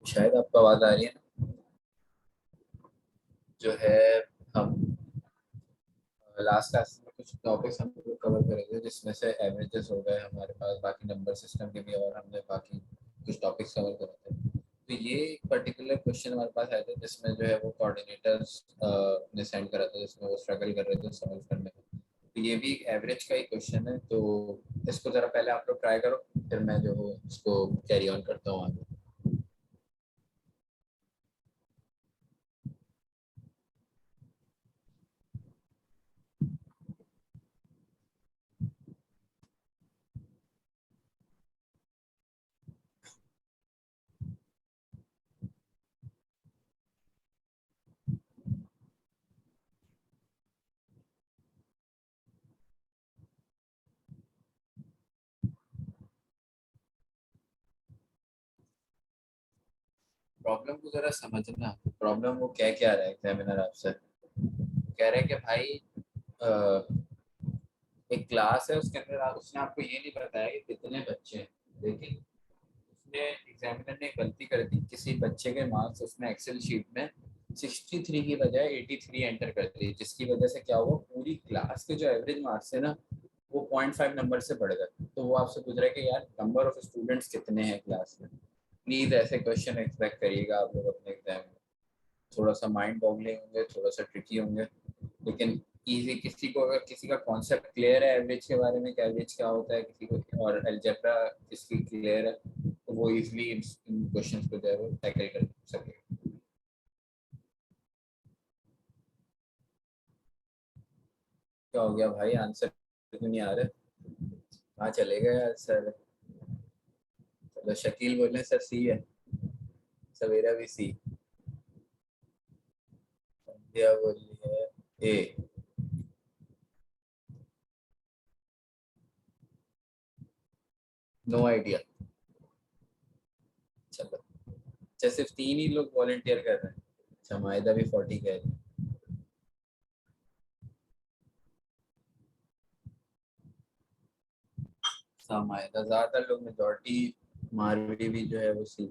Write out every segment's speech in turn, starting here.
शायद आपको आवाज आ रही है ना। जो है हम लास्ट क्लास में कुछ टॉपिक्स हम लोग कवर करेंगे जिसमें से एवरेजेस हो गए हमारे पास, बाकी नंबर सिस्टम के भी, और हमने बाकी कुछ टॉपिक्स कवर करे थे। तो ये एक पर्टिकुलर क्वेश्चन हमारे पास आया था जिसमें जो है वो कोऑर्डिनेटर्स ने सेंड करा था, जिसमें वो स्ट्रगल कर रहे थे सॉल्व करने में। तो ये भी एक एवरेज का ही क्वेश्चन है, तो इसको जरा पहले आप लोग ट्राई करो, फिर मैं जो हूँ इसको कैरी ऑन करता हूँ आगे। प्रॉब्लम को जरा समझना, प्रॉब्लम वो कह क्या रहा है एग्जामिनर आपसे। कह रहे हैं कि भाई एक क्लास है, उसके अंदर उसने आपको ये नहीं बताया कि कितने बच्चे हैं, लेकिन उसने एग्जामिनर ने गलती कर दी, किसी बच्चे के मार्क्स उसने एक्सेल शीट में 63 की बजाय 83 एंटर कर दिए, जिसकी वजह से क्या हुआ, पूरी क्लास के जो एवरेज मार्क्स है ना, वो 0.5 नंबर से बढ़ गए। तो वो आपसे पूछ रहा है कि यार नंबर ऑफ स्टूडेंट्स कितने हैं क्लास में। प्लीज ऐसे क्वेश्चन एक्सपेक्ट करिएगा आप लोग अपने एग्जाम में। थोड़ा सा माइंड बॉगलिंग होंगे, थोड़ा सा ट्रिकी होंगे, लेकिन इजी। किसी को अगर किसी का कॉन्सेप्ट क्लियर है एवरेज के बारे में कि एवरेज क्या होता है, किसी को और अलजेब्रा किसकी क्लियर है, तो वो इजीली इन क्वेश्चंस को जो है वो टैकल कर सके। क्या हो गया भाई, आंसर क्यों नहीं आ रहे? कहाँ चले गए यार सर? चलो शकील बोले सर सी है, सवेरा भी सी, संध्या बोली है ए। No idea. चलो, अच्छा सिर्फ 3 ही लोग वॉलंटियर कर रहे हैं। अच्छा, माहिदा भी 40 कह रही है। हाँ, माहिदा ज्यादातर लोग मेजोरिटी, मारवी भी जो है वो सी।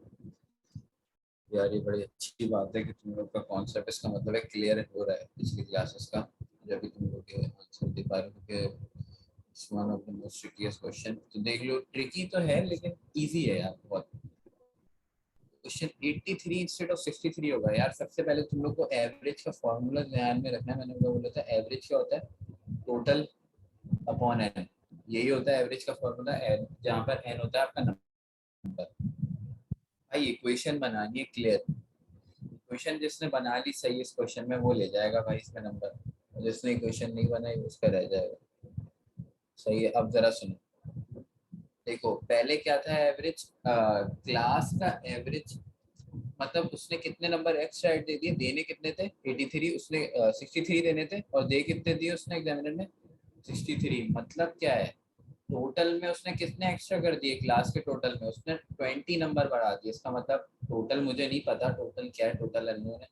यार ये बड़ी अच्छी बात है कि तुम लोग का कॉन्सेप्ट, इसका मतलब है क्लियर हो रहा है पिछली क्लासेस का। जब भी तुम लोग के आंसर दे पा रहे हो कि one of the most ट्रिकीएस्ट question, तो देख लो ट्रिकी तो है लेकिन इजी है यार बहुत। क्वेश्चन 83 इंस्टेड ऑफ 63 होगा यार। सबसे पहले तुम लोग को एवरेज का फॉर्मूला ध्यान में रखना है। मैंने बोला था एवरेज क्या होता है, टोटल अपॉन एन। यही होता है एवरेज का फॉर्मूला, एन जहाँ पर एन होता है आपका नंबर। भाई इक्वेशन बनानी है क्लियर। क्वेश्चन जिसने बना ली सही इस क्वेश्चन में, वो ले जाएगा भाई इसका नंबर, और जिसने क्वेश्चन नहीं बनाई उसका रह जाएगा। सही है, अब जरा सुनो। देखो पहले क्या था एवरेज, क्लास का एवरेज, मतलब उसने कितने नंबर एक्स्ट्रा ऐड दे दिए, देने कितने थे 83, उसने 63 देने थे, और दे कितने दिए उसने एग्जामिनर ने 63। मतलब क्या है, टोटल में उसने कितने एक्स्ट्रा कर दिए, क्लास के टोटल में उसने 20 नंबर बढ़ा दिए। इसका मतलब टोटल मुझे नहीं पता टोटल क्या है, टोटल अननोन है।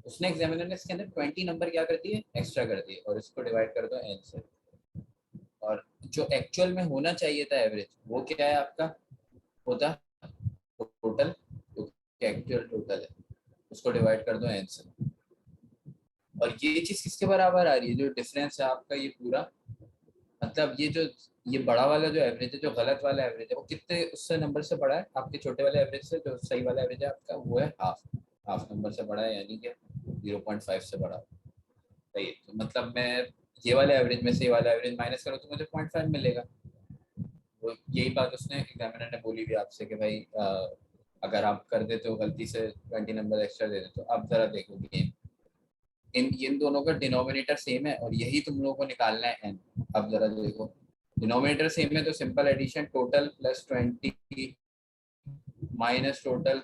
उसने एग्जामिनर ने इसके अंदर 20 नंबर क्या कर दिए, एक्स्ट्रा कर दिए, और इसको डिवाइड कर दो एन से। और जो एक्चुअल में होना चाहिए था एवरेज, वो क्या है आपका, होता टोटल, जो एक्चुअल टोटल है, उसको डिवाइड कर दो एन से। और ये चीज किसके बराबर आ रही है, जो डिफरेंस है आपका ये पूरा, मतलब ये जो, ये बड़ा वाला जो एवरेज है, जो गलत वाला एवरेज है, वो कितने उससे नंबर से बड़ा है आपके छोटे वाले एवरेज से। जो सही वाला एवरेज है आपका वो है हाफ, हाफ नंबर से बड़ा है, यानी कि 0.5 से बड़ा। सही है, तो मतलब मैं ये वाले एवरेज में से ये वाला एवरेज माइनस करूँ तो मुझे 0.5 मिलेगा। वो यही बात उसने एग्जामिनर ने बोली भी आपसे कि भाई अगर आप कर देते हो गलती से 20 नंबर एक्स्ट्रा दे देते हो। अब जरा देखो गेम, इन दोनों का डिनोमिनेटर सेम है और यही तुम लोगों को निकालना है एन। अब जरा देखो, डिनोमिनेटर सेम है तो simple addition, total plus 20 minus total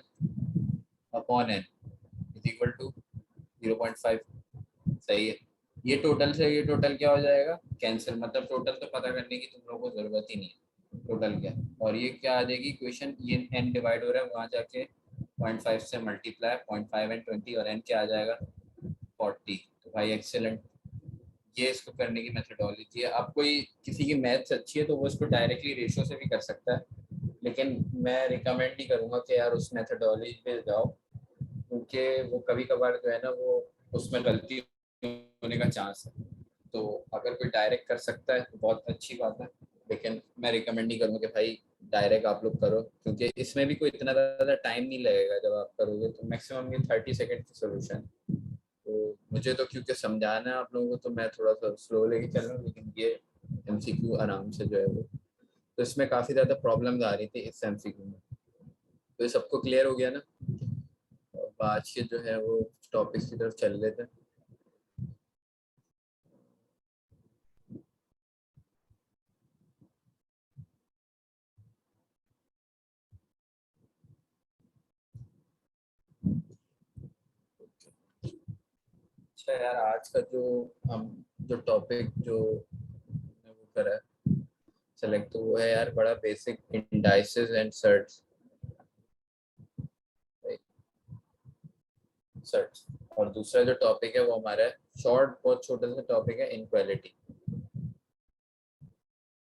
upon n is equal to 0.5। सही है, ये टोटल से ये टोटल क्या हो जाएगा, कैंसिल। मतलब टोटल तो पता करने की तुम लोगों को जरूरत ही नहीं है, टोटल क्या। और ये क्या आ जाएगी इक्वेशन, ये एन डिवाइड हो रहा है वहां जाके 0.5 से मल्टीप्लाई, 0.5 एंड 20, और एन क्या आ जाएगा 40। तो भाई एक्सेलेंट, ये इसको करने की मेथडोलॉजी है। अब कोई किसी की मैथ्स अच्छी है तो वो इसको डायरेक्टली रेशियो से भी कर सकता है, लेकिन मैं रिकमेंड नहीं करूँगा कि यार उस मेथडोलॉजी पे जाओ, क्योंकि वो कभी कभार जो है ना वो उसमें गलती होने का चांस है। तो अगर कोई डायरेक्ट कर सकता है तो बहुत अच्छी बात है, लेकिन मैं रिकमेंड नहीं करूँगा कि भाई डायरेक्ट आप लोग करो, क्योंकि इसमें भी कोई इतना ज़्यादा टाइम नहीं लगेगा। जब आप करोगे तो मैक्सिमम ये 30 सेकेंड की सोल्यूशन। तो मुझे तो क्योंकि समझाना है आप लोगों को, तो मैं थोड़ा सा स्लो लेके चल रहा हूँ, लेकिन ये एमसीक्यू आराम से जो है वो, तो इसमें काफ़ी ज़्यादा प्रॉब्लम्स आ रही थी इस एमसीक्यू में। तो ये सबको क्लियर हो गया ना? और आज के जो है वो टॉपिक्स की तरफ चल लेते हैं। अच्छा यार, आज का जो हम जो टॉपिक जो हमने वो करा है सेलेक्ट, तो वो है यार बड़ा basic, indices and surds. Surds. और दूसरा जो टॉपिक है वो हमारा है शॉर्ट, बहुत छोटा सा टॉपिक है, इनक्वालिटी।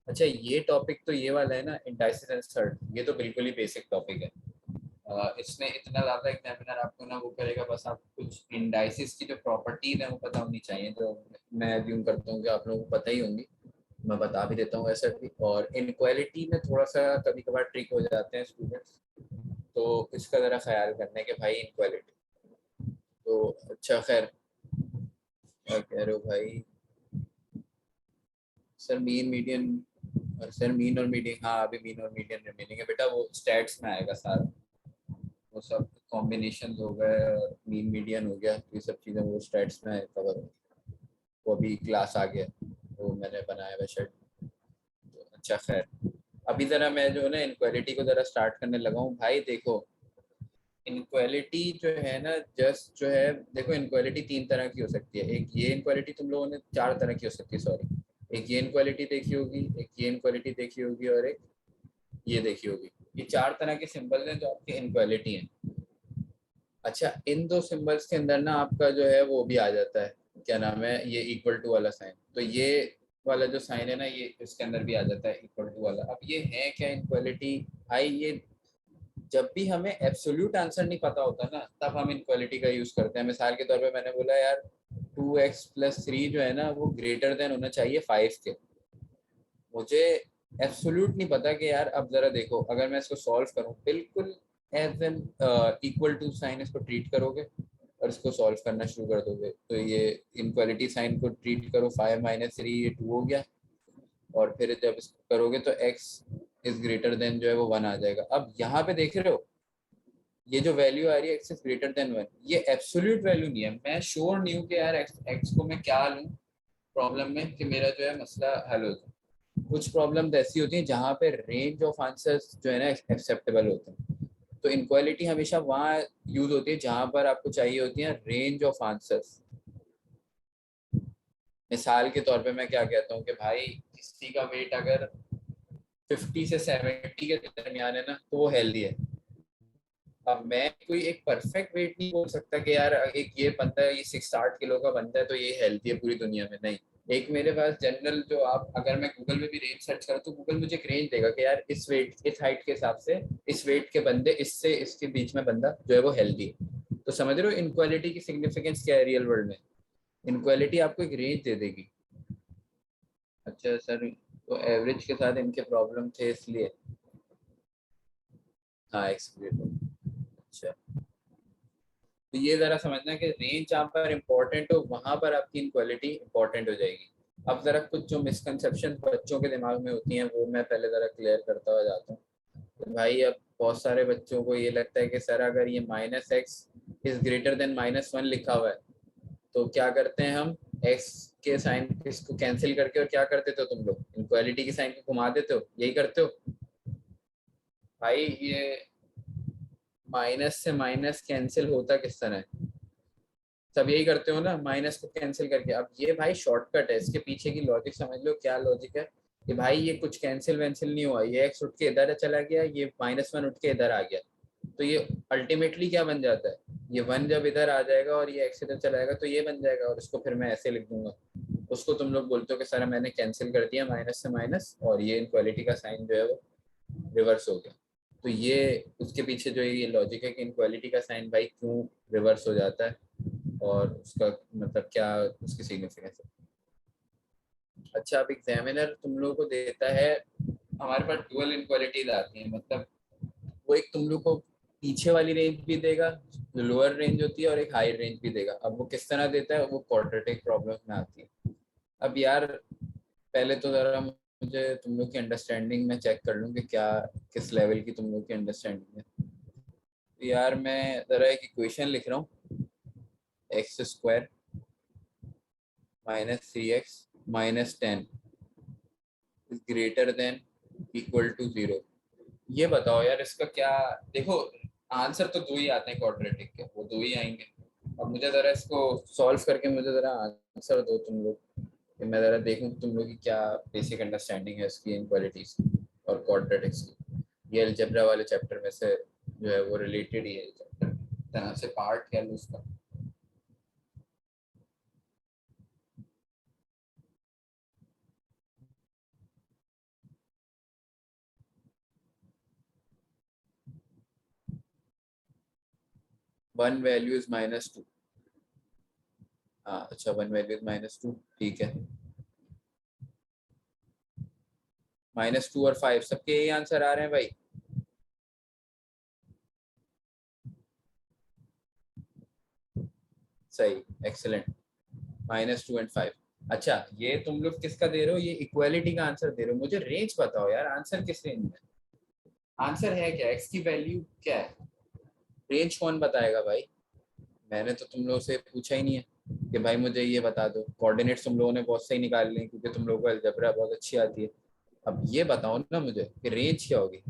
अच्छा, ये टॉपिक तो ये वाला है ना, इंडाइसिस एंड सर्ट, ये तो बिल्कुल ही बेसिक टॉपिक है। इसमें इतना ज़्यादा एग्जामिनर आपको ना वो करेगा, बस आप कुछ इंडाइसिस की जो प्रॉपर्टीज है वो पता होनी चाहिए, जो मैं अज्यूम करता हूँ कि आप लोगों को पता ही होंगी। मैं बता भी देता हूँ वैसे भी। और इनक्वालिटी में थोड़ा सा कभी कभार ट्रिक हो जाते हैं स्टूडेंट्स, तो इसका ज़रा ख्याल करने के भाई, इनक्वालिटी। तो अच्छा खैर, क्या कह रहे हो भाई? Sir mean median, sir mean और मीडियन, हाँ अभी मीन और मीडियन रिमेनिंग है बेटा, वो स्टैट्स में आएगा सारा। वो सब कॉम्बिनेशन हो गए और मीन मीडियन हो गया, तो ये सब चीज़ें वो स्टैट्स में कवर हो। वो अभी क्लास आ गया, वो मैंने बनाया हुआ शेड। तो अच्छा खैर, अभी ज़रा मैं जो है ना इनक्वालिटी को ज़रा स्टार्ट करने लगा हूँ भाई। देखो, इनक्वालिटी जो है ना, जस्ट जो है, देखो इनक्वालिटी तीन तरह की हो सकती है। एक ये इनक्वालिटी, तुम लोगों ने चार तरह की हो सकती है, सॉरी। एक ये इनक्वालिटी देखी होगी, एक ये इनक्वालिटी देखी होगी, और एक ये देखी होगी। ये चार तरह के सिंबल्स हैं जो आपके इनक्वालिटी हैं। अच्छा, इन दो सिंबल्स के अंदर ना आपका जो है वो भी आ जाता है, क्या नाम है, ये इक्वल टू वाला साइन। तो ये वाला जो साइन है ना, ये इसके अंदर भी आ जाता है, इक्वल टू वाला। अब ये है क्या इनक्वालिटी? भाई ये, जब भी हमें एब्सोल्यूट आंसर नहीं पता होता ना, तब हम इनक्वालिटी का यूज करते हैं। मिसाल के तौर पे मैंने बोला यार 2x+3 जो है ना वो ग्रेटर देन होना चाहिए 5 के। मुझे एब्सोल्यूट नहीं पता कि यार, अब जरा देखो, अगर मैं इसको सॉल्व करूं बिल्कुल as an equal to sign इसको ट्रीट करोगे और इसको सॉल्व करना शुरू कर दोगे, तो ये इनक्वालिटी साइन को ट्रीट करो, 5 - 3 ये 2 हो गया। और फिर जब इसको करोगे तो x इज ग्रेटर देन जो है वो 1 आ जाएगा। अब यहाँ पे देख रहे हो, ये जो वैल्यू आ रही है x इज ग्रेटर देन 1, ये एब्सोल्यूट वैल्यू नहीं है। मैं श्योर नहीं हूँ कि यार x को मैं क्या लूँ प्रॉब्लम में कि मेरा जो है मसला हल हो जाए। कुछ प्रॉब्लम ऐसी होती हैं जहाँ पे रेंज ऑफ आंसर्स जो है ना एक्सेप्टेबल होते हैं। तो इनक्वालिटी हमेशा वहाँ यूज होती है जहाँ पर आपको चाहिए होती है रेंज ऑफ आंसर्स। मिसाल के तौर पे मैं क्या कहता हूँ कि भाई किसी का वेट अगर 50 से 70 के दरमियान है ना, तो वो हेल्दी है। अब मैं कोई एक परफेक्ट वेट नहीं बोल सकता कि यार एक ये बंदा है, ये 60 किलो का बंदा है तो ये हेल्दी है पूरी दुनिया में, नहीं। एक मेरे पास जनरल, जो आप अगर मैं गूगल में भी रेंज सर्च करूँ तो गूगल मुझे एक रेंज देगा कि यार इस वेट, इस हाइट के हिसाब से, इस वेट के बंदे, इससे इसके बीच में बंदा जो है वो हेल्दी है। तो समझ रहे हो इनक्वालिटी की सिग्निफिकेंस क्या है रियल वर्ल्ड में? इनक्वालिटी आपको एक रेंज दे देगी। अच्छा सर, तो एवरेज के साथ इनके प्रॉब्लम थे इसलिए। हाँ, अच्छा, तो ये जरा समझना कि रेंज जहाँ पर इम्पोर्टेंट हो वहां पर आपकी इनक्वालिटी इंपॉर्टेंट हो जाएगी। अब जरा कुछ जो मिसकंसेप्शन बच्चों के दिमाग में होती हैं वो मैं पहले जरा क्लियर करता हुआ जाता हूँ। तो भाई अब बहुत सारे बच्चों को ये लगता है कि सर अगर ये -x इज ग्रेटर देन -1 लिखा हुआ है, तो क्या करते हैं हम, x के साइन इसको कैंसिल करके, और क्या कर देते हो तुम लोग, इनक्वालिटी की साइन को घुमा देते हो, यही करते हो। भाई ये माइनस से माइनस कैंसिल होता किस तरह है? सब यही करते हो ना, माइनस को कैंसिल करके। अब ये भाई शॉर्टकट है, इसके पीछे की लॉजिक समझ लो क्या लॉजिक है। कि भाई ये कुछ कैंसिल वैंसिल नहीं हुआ, ये एक्स उठ के इधर चला गया, ये -1 उठ के इधर आ गया। तो ये अल्टीमेटली क्या बन जाता है, ये 1 जब इधर आ जाएगा और ये एक्स इधर चला जाएगा तो ये बन जाएगा, और इसको फिर मैं ऐसे लिख दूंगा। उसको तुम लोग बोलते हो कि सर मैंने कैंसिल कर दिया माइनस से माइनस, और ये इनक्वालिटी का साइन जो है वो रिवर्स हो गया। तो ये उसके पीछे जो ये लॉजिक है कि इनक्वालिटी का साइन भाई क्यों रिवर्स हो जाता है और उसका मतलब क्या उसकी सिग्निफिकेंस है। अच्छा, अब एग्जामिनर तुम लोगों को देता है, हमारे पास डुअल इनक्वालिटीज आती हैं, मतलब वो एक तुम लोग को पीछे वाली रेंज भी देगा जो लोअर रेंज होती है और एक हाई रेंज भी देगा। अब वो किस तरह देता है, वो क्वाड्रेटिक प्रॉब्लम में आती है। अब यार पहले तो जरा मुझे तुम लोग की अंडरस्टैंडिंग में चेक कर लूँ कि क्या किस लेवल की तुम लोग की अंडरस्टैंडिंग है। तो यार मैं जरा एक इक्वेशन लिख रहा हूँ, x square -3x -10 is greater than equal to 0। ये बताओ यार इसका क्या। देखो आंसर तो दो ही आते हैं क्वाड्रेटिक के, वो दो ही आएंगे। अब मुझे जरा इसको सॉल्व करके मुझे जरा आंसर दो तुम लोग, कि मैं जरा देखूं तुम लोग की क्या बेसिक अंडरस्टैंडिंग है इसकी इनक्वालिटीज और क्वाड्रेटिक्स की। ये अलजेब्रा वाले चैप्टर में से जो है वो रिलेटेड ही है चैप्टर, तरह से पार्ट कह लो उसका। 1 वैल्यू इज -2। हाँ अच्छा, 1 वैल्यू इज -2, ठीक है। -2 और 5 सबके यही आंसर आ रहे हैं भाई। सही, एक्सेलेंट। -2 और 5। अच्छा ये तुम लोग किसका दे रहे हो, ये इक्वालिटी का आंसर दे रहे हो। मुझे रेंज बताओ यार, आंसर किस रेंज में, आंसर है क्या, एक्स की वैल्यू क्या है, रेंज कौन बताएगा भाई। मैंने तो तुम लोगों से पूछा ही नहीं है कि भाई मुझे ये बता दो। कोऑर्डिनेट्स तुम लोगों ने बहुत सही निकाल लिए क्योंकि तुम लोगों को अलजेब्रा बहुत अच्छी आती है। अब ये बताओ ना मुझे कि रेंज क्या होगी।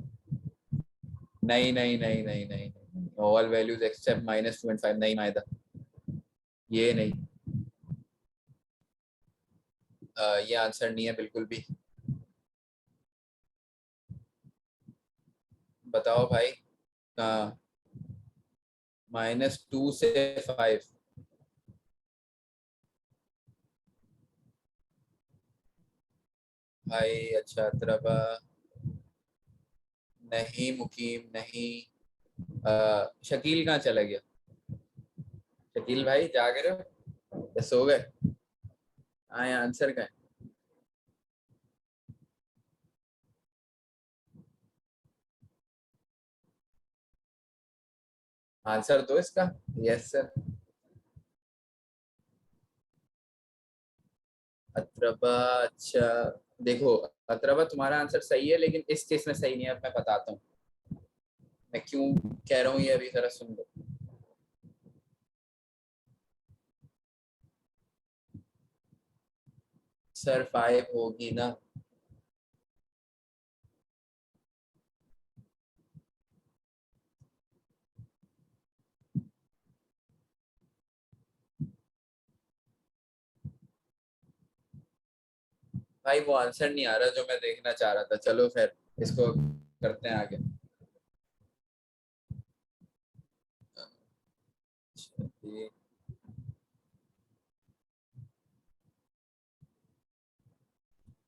नहीं नहीं नहीं नहीं नहीं, ऑल वैल्यूज एक्सेप्ट -2 और 5 नहीं मायदा, ये नहीं। ये आंसर नहीं है बिल्कुल भी। बताओ भाई। -2 से 5। भाई अच्छा तरबा, नहीं मुकीम नहीं। शकील कहाँ चला गया, शकील भाई जाग रहे हो या सो गए। हाँ ये आंसर का है। आंसर दो इसका। Yes sir. अत्रबा, अच्छा देखो, अत्रबा तुम्हारा आंसर सही है लेकिन इस केस में सही नहीं है। अब मैं बताता हूँ मैं क्यों कह रहा हूँ, ये अभी जरा सुन लो। सर 5 होगी ना। भाई वो आंसर नहीं आ रहा जो मैं देखना चाह रहा था। चलो फिर इसको करते हैं आगे। ये-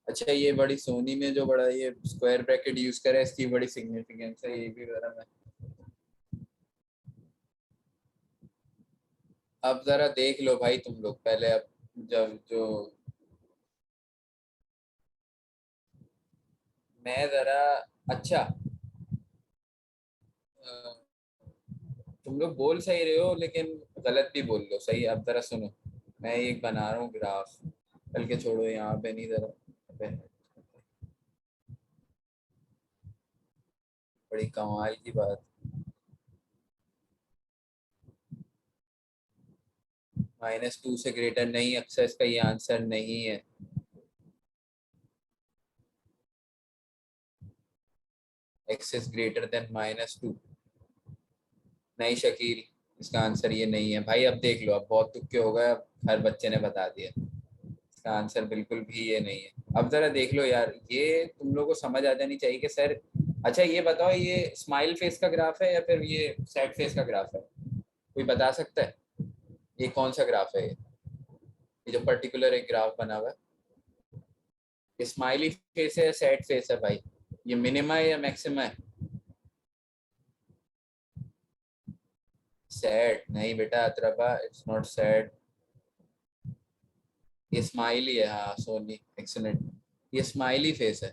अच्छा ये बड़ी सोनी में जो बड़ा ये स्क्वायर ब्रैकेट यूज करे इसकी बड़ी सिग्निफिकेंस है, ये भी जरा मैं अब जरा देख लो भाई तुम लोग पहले। अब जब जो मैं जरा, अच्छा तुम लोग बोल सही रहे हो लेकिन गलत भी बोल लो सही। अब जरा सुनो, मैं एक बना रहा हूँ ग्राफ, बल्कि छोड़ो यहाँ पे नहीं, जरा पे बड़ी कमाल की बात। -2 से ग्रेटर नहीं, अक्सर इसका ये आंसर नहीं है। X is greater then -2। नहीं शकील, इसका आंसर ये नहीं है भाई। अब देख लो, अब बहुत तुक्के हो गए, अब हर बच्चे ने बता दिया। इसका आंसर बिल्कुल भी ये नहीं है। अब जरा देख लो यार, ये तुम लोगों को समझ आ जानी चाहिए कि सर। अच्छा ये बताओ, ये स्माइल फेस का ग्राफ है या फिर ये सैड फेस का ग्राफ है, कोई बता सकता है। ये कौन सा ग्राफ है, ये जो पर्टिकुलर एक ग्राफ बना हुआ है, ये स्माइली फेस है या सैड फेस है भाई, ये मिनिमा है या मैक्सिमा है। सैड नहीं बेटा अत्रपा, इट्स नॉट सैड, ये स्माइली है। हाँ सोनी एक्सीलेंट, ये स्माइली फेस है,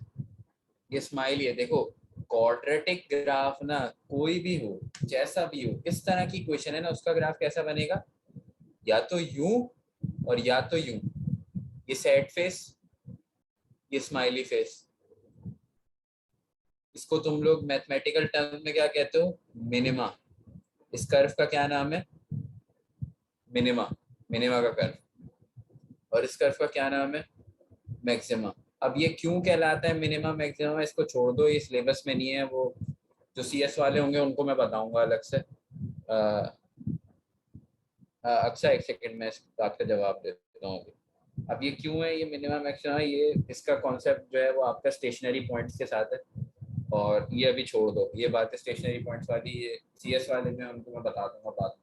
ये स्माइली है। देखो क्वाड्रेटिक ग्राफ ना कोई भी हो, जैसा भी हो, इस तरह की क्वेश्चन है ना, उसका ग्राफ कैसा बनेगा, या तो यूं और या तो यूं, ये सैड फेस, ये स्माइली फेस। इसको तुम लोग मैथमेटिकल टर्म में क्या कहते हो, मिनिमा। इस कर्व का क्या नाम है, मिनिमा, मिनिमा का कर्व। और इस कर्व का क्या नाम है, मैक्सिमा। अब ये क्यों कहलाता है मिनिमा मैक्सिमा, इसको छोड़ दो, ये सिलेबस में नहीं है। वो जो सीएस वाले होंगे उनको मैं बताऊंगा अलग से। अक्सर एक सेकंड में इस बात का जवाब देता हूँ अभी। अब ये क्यों है ये मिनिमा मैक्सिमा, ये इसका कॉन्सेप्ट जो है वो आपका स्टेशनरी पॉइंट्स के साथ है। और ये अभी छोड़ दो, ये बात स्टेशनरी पॉइंट्स वाली, ये सीएस वाले में उनको मैं बता दूंगा बात।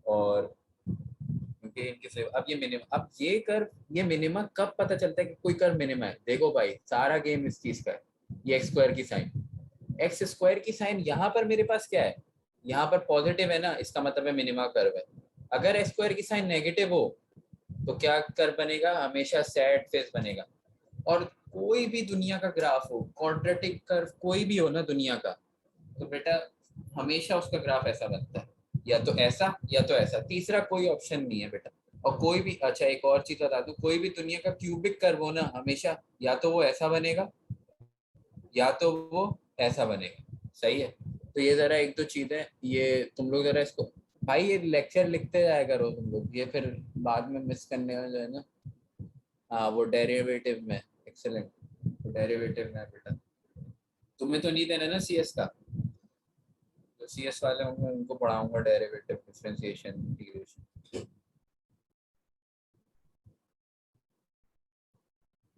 और क्योंकि इनके से अब ये मिनिमम, अब ये कर, ये मिनिमम कब पता चलता है कि कोई कर मिनिमम है। देखो भाई सारा गेम इस चीज का है, ये एक्स स्क्वायर की साइन, एक्स स्क्वायर की साइन यहाँ पर मेरे पास क्या है, यहाँ पर पॉजिटिव है ना, इसका मतलब है मिनिमा कर्व है। अगर एक्स स्क्वायर की साइन नेगेटिव हो तो क्या कर्व बनेगा, हमेशा सैड फेस बनेगा। और कोई भी दुनिया का ग्राफ हो, क्वाड्रेटिक कर्व कोई भी हो ना दुनिया का, तो बेटा हमेशा उसका ग्राफ ऐसा बनता है, या तो ऐसा या तो ऐसा, तीसरा कोई ऑप्शन नहीं है बेटा। और कोई भी, अच्छा एक और चीज बता दूं, कोई भी दुनिया का क्यूबिक कर्व हो ना, हमेशा या तो वो ऐसा बनेगा या तो वो ऐसा बनेगा। सही है। तो ये जरा एक दो चीजें, ये तुम लोग जरा इसको, भाई ये लेक्चर लिखते जाया करो तुम लोग, ये फिर बाद में मिस करने में जो है ना। हाँ वो डेरिवेटिव में, एक्सेलेंट, डेरिवेटिव में बेटा। तुम्हें तो नहीं देना ना सीएस का, तो सीएस वाले होंगे उनको पढ़ाऊंगा डेरिवेटिव, डिफरेंशिएशन, इंटीग्रेशन।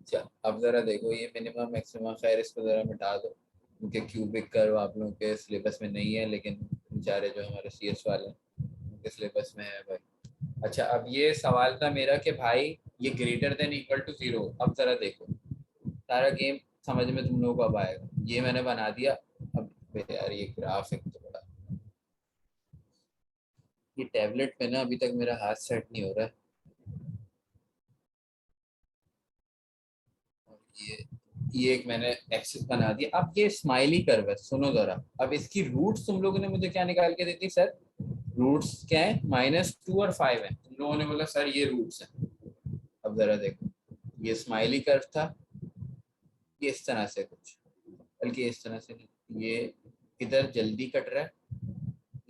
अच्छा अब जरा देखो ये मिनिमम मैक्सिमम, खैर इसको जरा मिटा दो, उनके क्यूबिक कर्व आप लोगों के सिलेबस में नहीं है, लेकिन बेचारे जो हमारे सीएस वाले उनके सिलेबस में है भाई। अच्छा अब ये सवाल था मेरा कि भाई ये greater than equal to zero, अब जरा देखो सारा गेम समझ में तुम लोगों को अब आएगा। ये मैंने बना दिया। अब यार ये ग्राफिक तो बड़ा, ये टैबलेट पे ना अभी तक मेरा हाथ सेट नहीं हो रहा है। और ये एक मैंने एक्सिस बना दिया। अब ये स्माइली कर्व है, सुनो जरा। अब इसकी रूट्स तुम लोगों ने मुझे क्या निकाल के दी थी सर, रूट्स क्या है, -2 और 5 है। तुम लोगों ने बोला सर ये रूट्स है। अब जरा देखो, ये स्माइली कर्व था, ये इस तरह से कुछ, बल्कि इस तरह से नहीं, ये इधर जल्दी कट रहा है,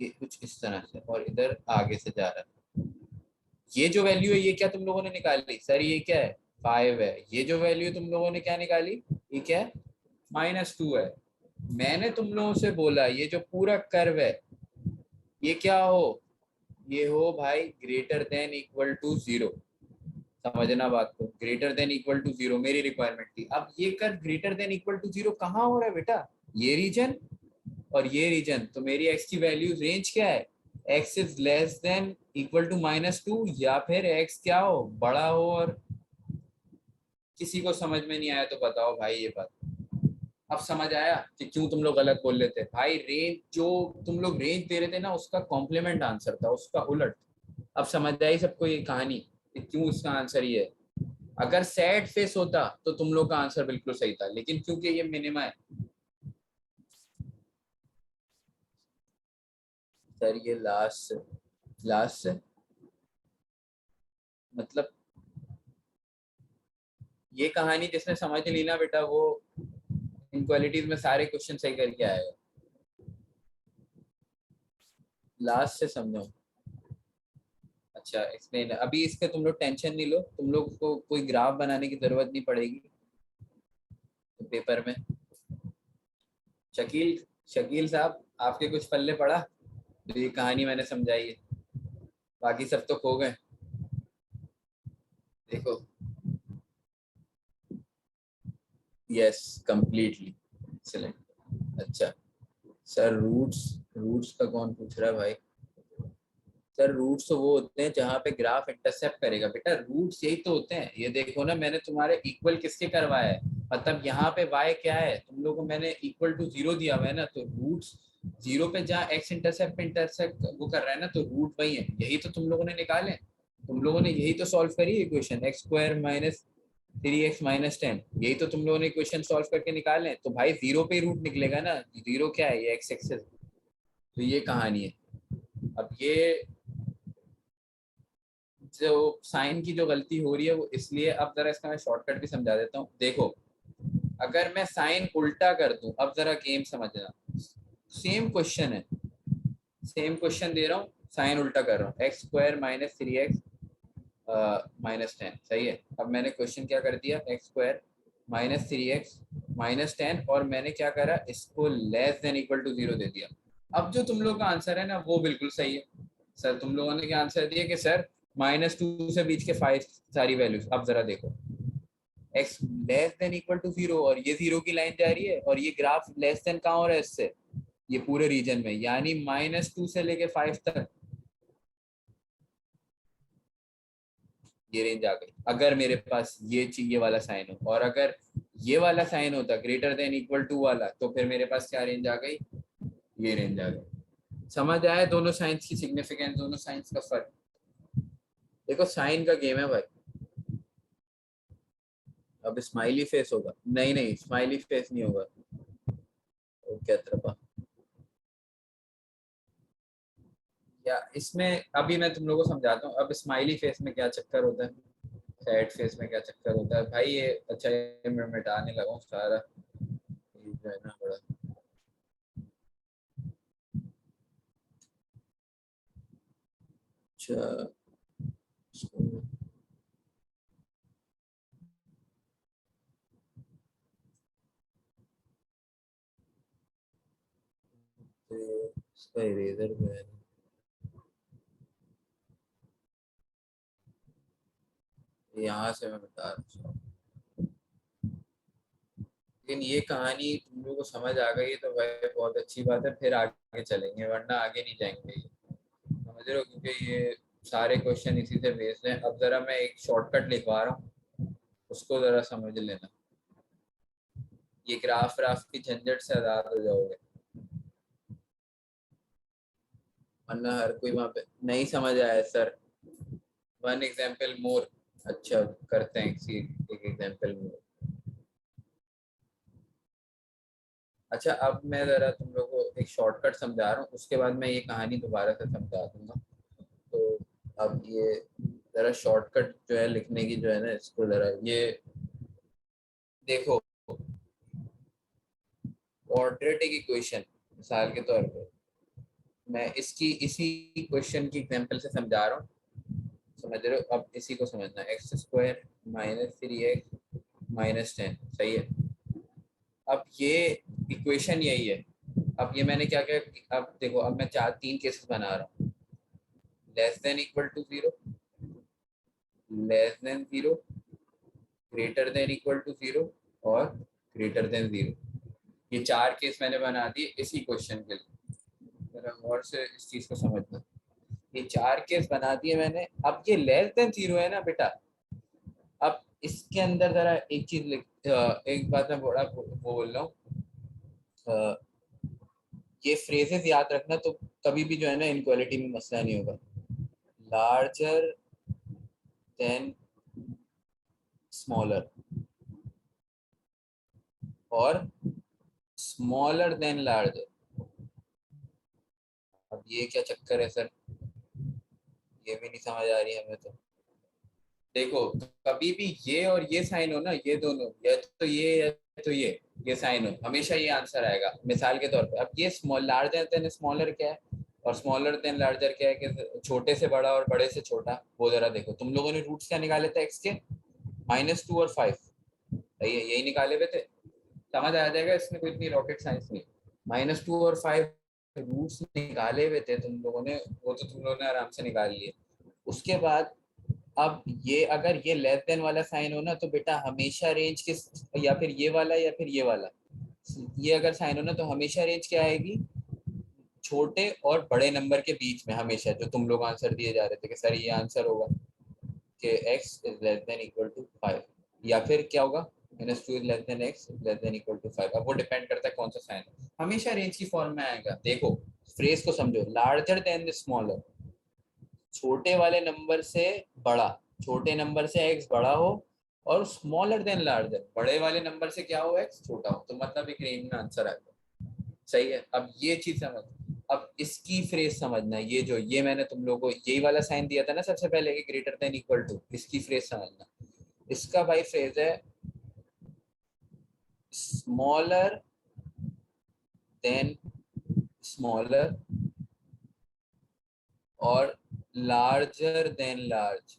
ये कुछ इस तरह से, और इधर आगे से जा रहा है। ये जो वैल्यू है ये क्या तुम लोगों ने निकाली सर, ये क्या है 5 है। ये जो वैल्यू तुम लोगों ने क्या निकाली, ये क्या है, -2 है। मैंने तुम लोगों से बोला ये जो पूरा कर्व है ये क्या हो, ये हो भाई greater than equal to zero. समझना बात को, greater than equal to zero मेरी रिक्वायरमेंट थी। अब ये curve greater than equal to zero कहाँ हो रहा है बेटा, ये रीजन और ये रीजन। तो मेरी एक्स की वैल्यू रेंज क्या है, x is less than equal to -2, या फिर एक्स क्या हो, बड़ा हो। और किसी को समझ में नहीं आया तो बताओ भाई ये बात। अब समझ आया कि क्यों तुम लोग गलत बोल रहे थे भाई, रेंज जो तुम लोग रेंज दे रहे थे ना उसका कॉम्प्लीमेंट आंसर था, उसका उलट। अब समझ आई सबको ये कहानी कि क्यों इसका आंसर ये है। अगर सैड फेस होता तो तुम लोग का आंसर बिल्कुल सही था, लेकिन क्योंकि ये मिनिमा है। सर ये लास्ट से मतलब, ये कहानी जिसने समझ ली ना बेटा वो इनक्वालिटीज में सारे क्वेश्चन सही करके आएगा। लास्ट से समझो। अच्छा एक्सप्लेन, अभी इसके तुम लोग टेंशन नहीं लो, तुम लोग को कोई ग्राफ बनाने की जरूरत नहीं पड़ेगी तो पेपर में। शकील, शकील साहब आपके कुछ पल्ले पड़ा तो ये कहानी मैंने समझाई है, बाकी सब तो खो गए। देखो यस कंप्लीटली एक्सीलेंट। अच्छा सर रूट्स, रूट्स का कौन पूछ रहा है भाई, सर रूट्स तो वो होते हैं जहाँ पे ग्राफ इंटरसेप्ट करेगा बेटा, रूट्स यही तो होते हैं। ये देखो ना मैंने तुम्हारे इक्वल किसके करवाया है, मतलब यहाँ पे y क्या है, तुम लोगों को मैंने इक्वल टू जीरो दिया हुआ है ना, तो रूट्स जीरो पे जहाँ एक्स इंटरसेप्ट पे इंटरसेप्ट वो कर रहा है ना, तो रूट वही है, यही तो तुम लोगों ने निकाले, तुम लोगों ने यही तो सॉल्व करी equation, x square minus 3x-10, यही तो तुम लोगों ने इक्वेशन सॉल्व करके निकाले हैं। तो भाई जीरो पे रूट निकलेगा ना, जीरो क्या है, ये एक्स एक्सेस। तो ये कहानी है। अब ये जो साइन की जो गलती हो रही है वो इसलिए, अब जरा इसका मैं शॉर्टकट भी समझा देता हूँ। देखो, अगर मैं साइन उल्टा कर दूं, अब जरा गेम समझना, सेम क्वेश्चन है, सेम क्वेश्चन दे रहा हूँ, साइन उल्टा कर रहा हूँ, एक्स स्क्वायर माइनस 3x-10, सही है। अब मैंने क्वेश्चन क्या कर दिया, एक्स स्क्वायर -3x-10, और मैंने क्या करा, इसको लेस देन इक्वल टू 0 दे दिया। अब जो तुम लोग का आंसर है ना वो बिल्कुल सही है। सर तुम लोगों ने क्या आंसर दिया कि सर -2 से बीच के 5 सारी वैल्यूज। अब जरा देखो, x less than equal to 0 और ये 0 की लाइन जा रही है, और ये ग्राफ लेस देन कहाँ हो रहा है इससे, ये पूरे रीजन में, यानी -2 से लेके 5 तक ये रेंज आ गई। अगर मेरे पास ये वाला साइन हो, और अगर ये वाला साइन होता ग्रेटर देन इक्वल टू वाला, तो फिर मेरे पास क्या रेंज आ गई, ये रेंज आ गई। समझ आया दोनों साइंस की सिग्निफिकेंस, दोनों साइंस का फर्क। देखो साइन का गेम है भाई। अब स्माइली फेस होगा, नहीं नहीं स्माइली फेस नहीं होगा, क्या तरफा, या इसमें अभी मैं तुम लोगों को समझाता हूँ। अब स्माइली फेस में क्या चक्कर होता है, सैड फेस में क्या चक्कर होता है भाई, ये अच्छा ये मैं मिटाने लगा हूँ सारा, ये जो है ना बड़ा, अच्छा तो इसका इरेजर जो है, यहाँ से मैं बता रहा हूँ। लेकिन ये कहानी तुम लोगों को समझ आ गई है तो भाई बहुत अच्छी बात है, फिर आगे चलेंगे, वरना आगे नहीं जाएंगे, समझ रहे हो, क्योंकि ये सारे क्वेश्चन इसी से बेस्ड हैं। अब जरा मैं एक शॉर्टकट लिखवा रहा हूँ, उसको जरा समझ लेना, ये ग्राफ व्राफ की झंझट से आजाद हो जाओगे, वरना हर कोई वहां पे नहीं समझ आया सर, वन एग्जाम्पल मोर, अच्छा करते हैं किसी एक एग्जाम्पल मोर। अच्छा अब मैं जरा तुम लोगों को एक शॉर्टकट समझा रहा हूँ, उसके बाद मैं ये कहानी दोबारा से समझा दूंगा। तो अब ये जरा शॉर्टकट जो है लिखने की जो है ना, इसको जरा ये देखो, क्वाड्रेटिक इक्वेशन मिसाल के तौर पे, मैं इसकी इसी क्वेश्चन की एग्जांपल से समझा रहा हूँ, समझ रहे हो। अब इसी को समझना, एक्स स्क्वायर -3x-10, सही है। अब ये इक्वेशन यही है। अब ये मैंने क्या किया, अब देखो, अब मैं चार तीन केसेस बना रहा हूँ, less than equal to 0, less than 0, greater than equal to 0, और ग्रेटर देन 0। ये चार केस मैंने बना दिए इसी क्वेश्चन के लिए, जरा गौर से इस चीज को समझना। ये चार केस बना दिए मैंने। अब ये लेस देन 0 है ना बेटा, अब इसके अंदर जरा एक चीज लिख, एक बात मैं बड़ा वो बोल रहा हूँ, ये फ्रेजेस याद रखना, तो कभी भी जो है ना इनक्वालिटी में मसला नहीं होगा। लार्जर देन स्मॉलर, और स्मॉलर देन लार्जर। अब ये क्या चक्कर है सर, ये भी नहीं समझ आ रही है हमें तो। देखो, कभी भी ये और ये साइन हो ना, ये दोनों, या तो ये या तो ये साइन हो, हमेशा ये आंसर आएगा। मिसाल के तौर पे, अब ये स्मॉल लार्जर देन स्मॉलर क्या है, और स्मॉलर देन लार्जर क्या है, कि छोटे से बड़ा और बड़े से छोटा। वो जरा देखो, तुम लोगों ने रूट्स क्या निकाले थे एक्स के, -2 और 5, सही है, यही निकाले हुए थे। समझ आ जाएगा, इसमें कोई इतनी रॉकेट साइंस नहीं। -2 और 5 रूट्स निकाले हुए थे तुम लोगों ने, वो तो तुम लोगों ने आराम से निकाल लिए। उसके बाद अब ये अगर ये लेस देन वाला साइन हो ना, तो बेटा हमेशा रेंज किस, या फिर ये वाला या फिर ये वाला, ये अगर साइन हो ना, तो हमेशा रेंज क्या आएगी, छोटे और बड़े नंबर के बीच में हमेशा। जो तुम लोग आंसर दिए जा रहे थे कि सर ये आंसर होगा कि x is less than equal to 5, या फिर क्या होगा, -2 is less than x is less than equal to 5। अब वो डिपेंड करता है कौन सा साइन है। हमेशा रेंज की फॉर्म में आएगा। देखो फ्रेज को समझो, लार्जर देन द स्मॉलर, छोटे वाले नंबर से बड़ा, छोटे नंबर से एक्स बड़ा हो, और स्मॉलर देन लार्जर, बड़े वाले नंबर से क्या हो, एक्स छोटा हो, तो मतलब एक रेंज में आंसर आ गया। सही है। अब ये चीज समझ, अब इसकी फ्रेज समझना, ये जो ये मैंने तुम लोगों को यही वाला साइन दिया था ना सबसे पहले कि ग्रेटर देन इक्वल टू, इसकी फ्रेज समझना। इसका भाई फ्रेज है स्मॉलर देन स्मॉलर और लार्जर देन लार्ज।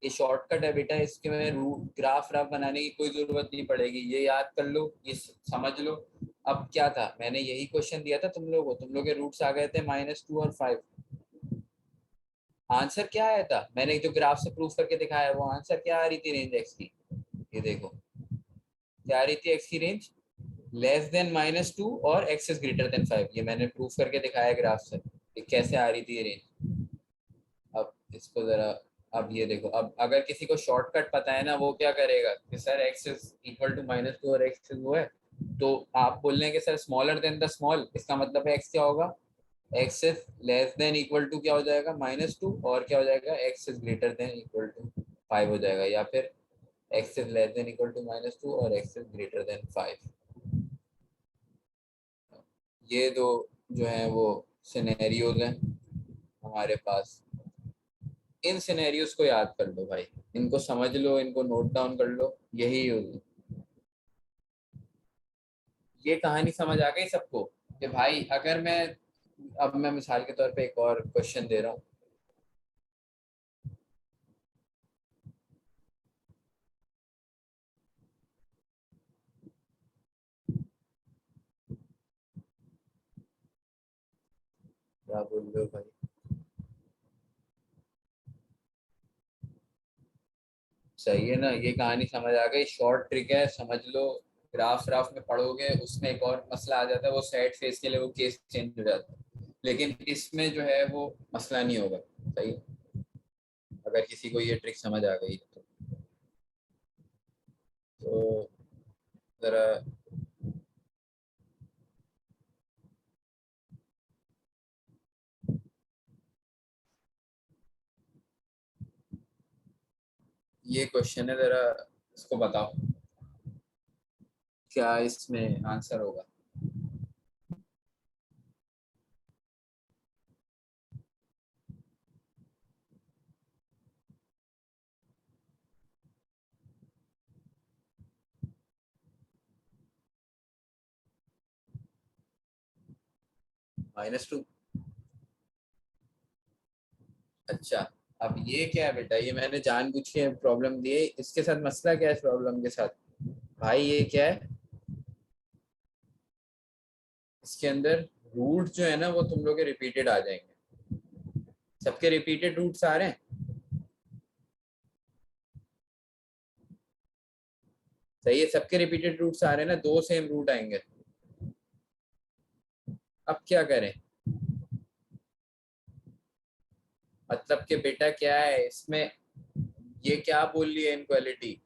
ये शॉर्टकट है बेटा, इसके में रूट ग्राफ राफ बनाने की कोई जरूरत नहीं पड़ेगी, ये याद कर लो, ये समझ लो। अब क्या था, मैंने यही क्वेश्चन दिया था तुम लोगों को, तुम लोग के रूट्स आ गए थे -2 और 5। आंसर क्या आया था, मैंने जो ग्राफ से प्रूफ करके दिखाया, वो आंसर क्या आ रही थी रेंज एक्स की, ये देखो क्या आ रही थी एक्स की रेंज, <-2 और x इज ग्रेटर देन 5। ये मैंने प्रूफ करके दिखाया ग्राफ से कि कैसे आ रही थी ये रेंज। अब इसको जरा, अब ये देखो, अब अगर किसी को शॉर्टकट पता है ना, वो क्या करेगा कि sir x is equal to -2 और x इज वो है, तो आप बोल रहे हैं कि sir smaller than the small, इसका मतलब है x क्या होगा, x is less than equal to क्या हो जाएगा -2, और क्या हो जाएगा x is greater than equal to 5 हो जाएगा, या फिर x is less than equal to -2 और x इज ग्रेटर देन 5। ये दो जो है वो सिनेरियोज हैं हमारे पास। इन सिनेरियोज को याद कर लो भाई, इनको समझ लो, इनको नोट डाउन कर लो, यही होगी। ये कहानी समझ आ गई सबको कि भाई अगर मैं, अब मैं मिसाल के तौर पे एक और क्वेश्चन दे रहा हूँ। क्या बोल रहे हो भाई, सही है ना, ये कहानी समझ आ गई, शॉर्ट ट्रिक है, समझ लो। ग्राफ राफ में पढ़ोगे उसमें एक और मसला आ जाता है, वो सेट फेस के लिए वो केस चेंज हो जाता है, लेकिन इसमें जो है वो मसला नहीं होगा। सही है? अगर किसी को ये ट्रिक समझ आ गई तो जरा, ये क्वेश्चन है, जरा इसको बताओ क्या इसमें आंसर होगा। -2। अच्छा, अब ये क्या है बेटा, ये मैंने जानबूझ के प्रॉब्लम दी है, इसके साथ मसला क्या है इस प्रॉब्लम के साथ, भाई ये क्या है, इसके अंदर रूट जो है ना वो तुम लोग के रिपीटेड आ जाएंगे, सबके रिपीटेड रूट्स आ रहे हैं। सही है, सबके रिपीटेड रूट्स आ रहे हैं ना, दो सेम रूट आएंगे। अब क्या करें, मतलब कि बेटा क्या है इसमें, ये क्या बोल रही है इनक्वालिटी।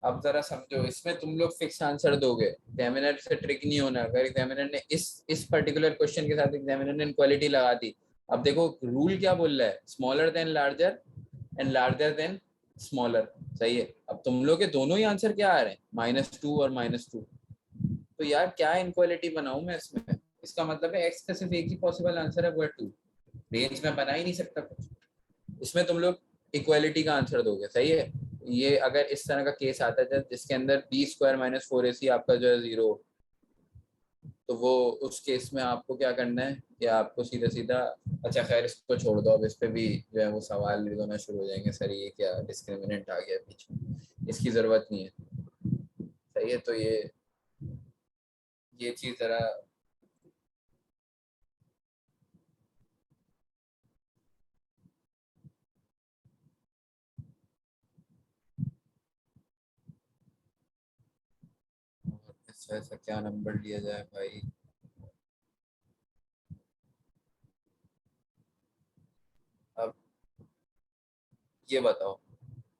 अब जरा समझो, इसमें तुम लोग फिक्स आंसर दोगे, एग्जामिनर से ट्रिक नहीं होना, अगर एग्जामिनर ने इस पर्टिकुलर क्वेश्चन के साथ एग्जामिनर ने इनक्वालिटी लगा दी। अब देखो रूल क्या बोल रहा है, smaller than larger and larger than smaller. सही है, अब तुम लोग के दोनों ही आंसर क्या आ रहे हैं, -2 और -2, तो यार क्या इनक्वालिटी बनाऊं मैं इसमें, इसका मतलब है एक्स का सिर्फ एक ही पॉसिबल आंसर है, वो है 2, रेंज में बना ही नहीं सकता कुछ। इसमें तुम लोग इक्वालिटी का आंसर दोगे। सही है, ये अगर इस तरह का केस आता है जिसके अंदर b² - 4ac आपका जो है 0, तो वो उस केस में आपको क्या करना है कि आपको सीधा सीधा, अच्छा खैर इसको छोड़ दो, अब इस पे भी जो है वो सवाल भी होना शुरू हो जाएंगे, सर ये क्या डिस्क्रिमिनेंट आ गया बीच में, इसकी ज़रूरत नहीं है। सही है, तो ये चीज़ ज़रा, इससे ऐसा क्या नंबर लिया जाए भाई। अब ये बताओ,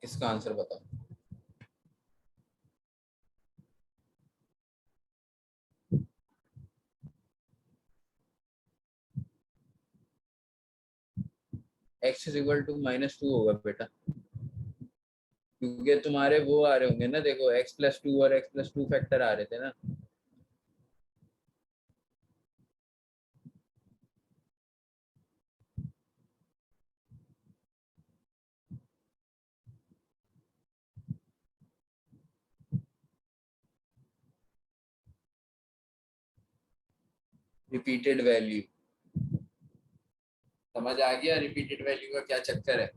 इसका आंसर बताओ। x इज इक्वल टू -2 होगा बेटा, क्योंकि तुम्हारे वो आ रहे होंगे ना, देखो x+2 और x+2 फैक्टर आ रहे थे ना। रिपीटेड वैल्यू, समझ आ गया रिपीटेड वैल्यू का क्या चक्कर है?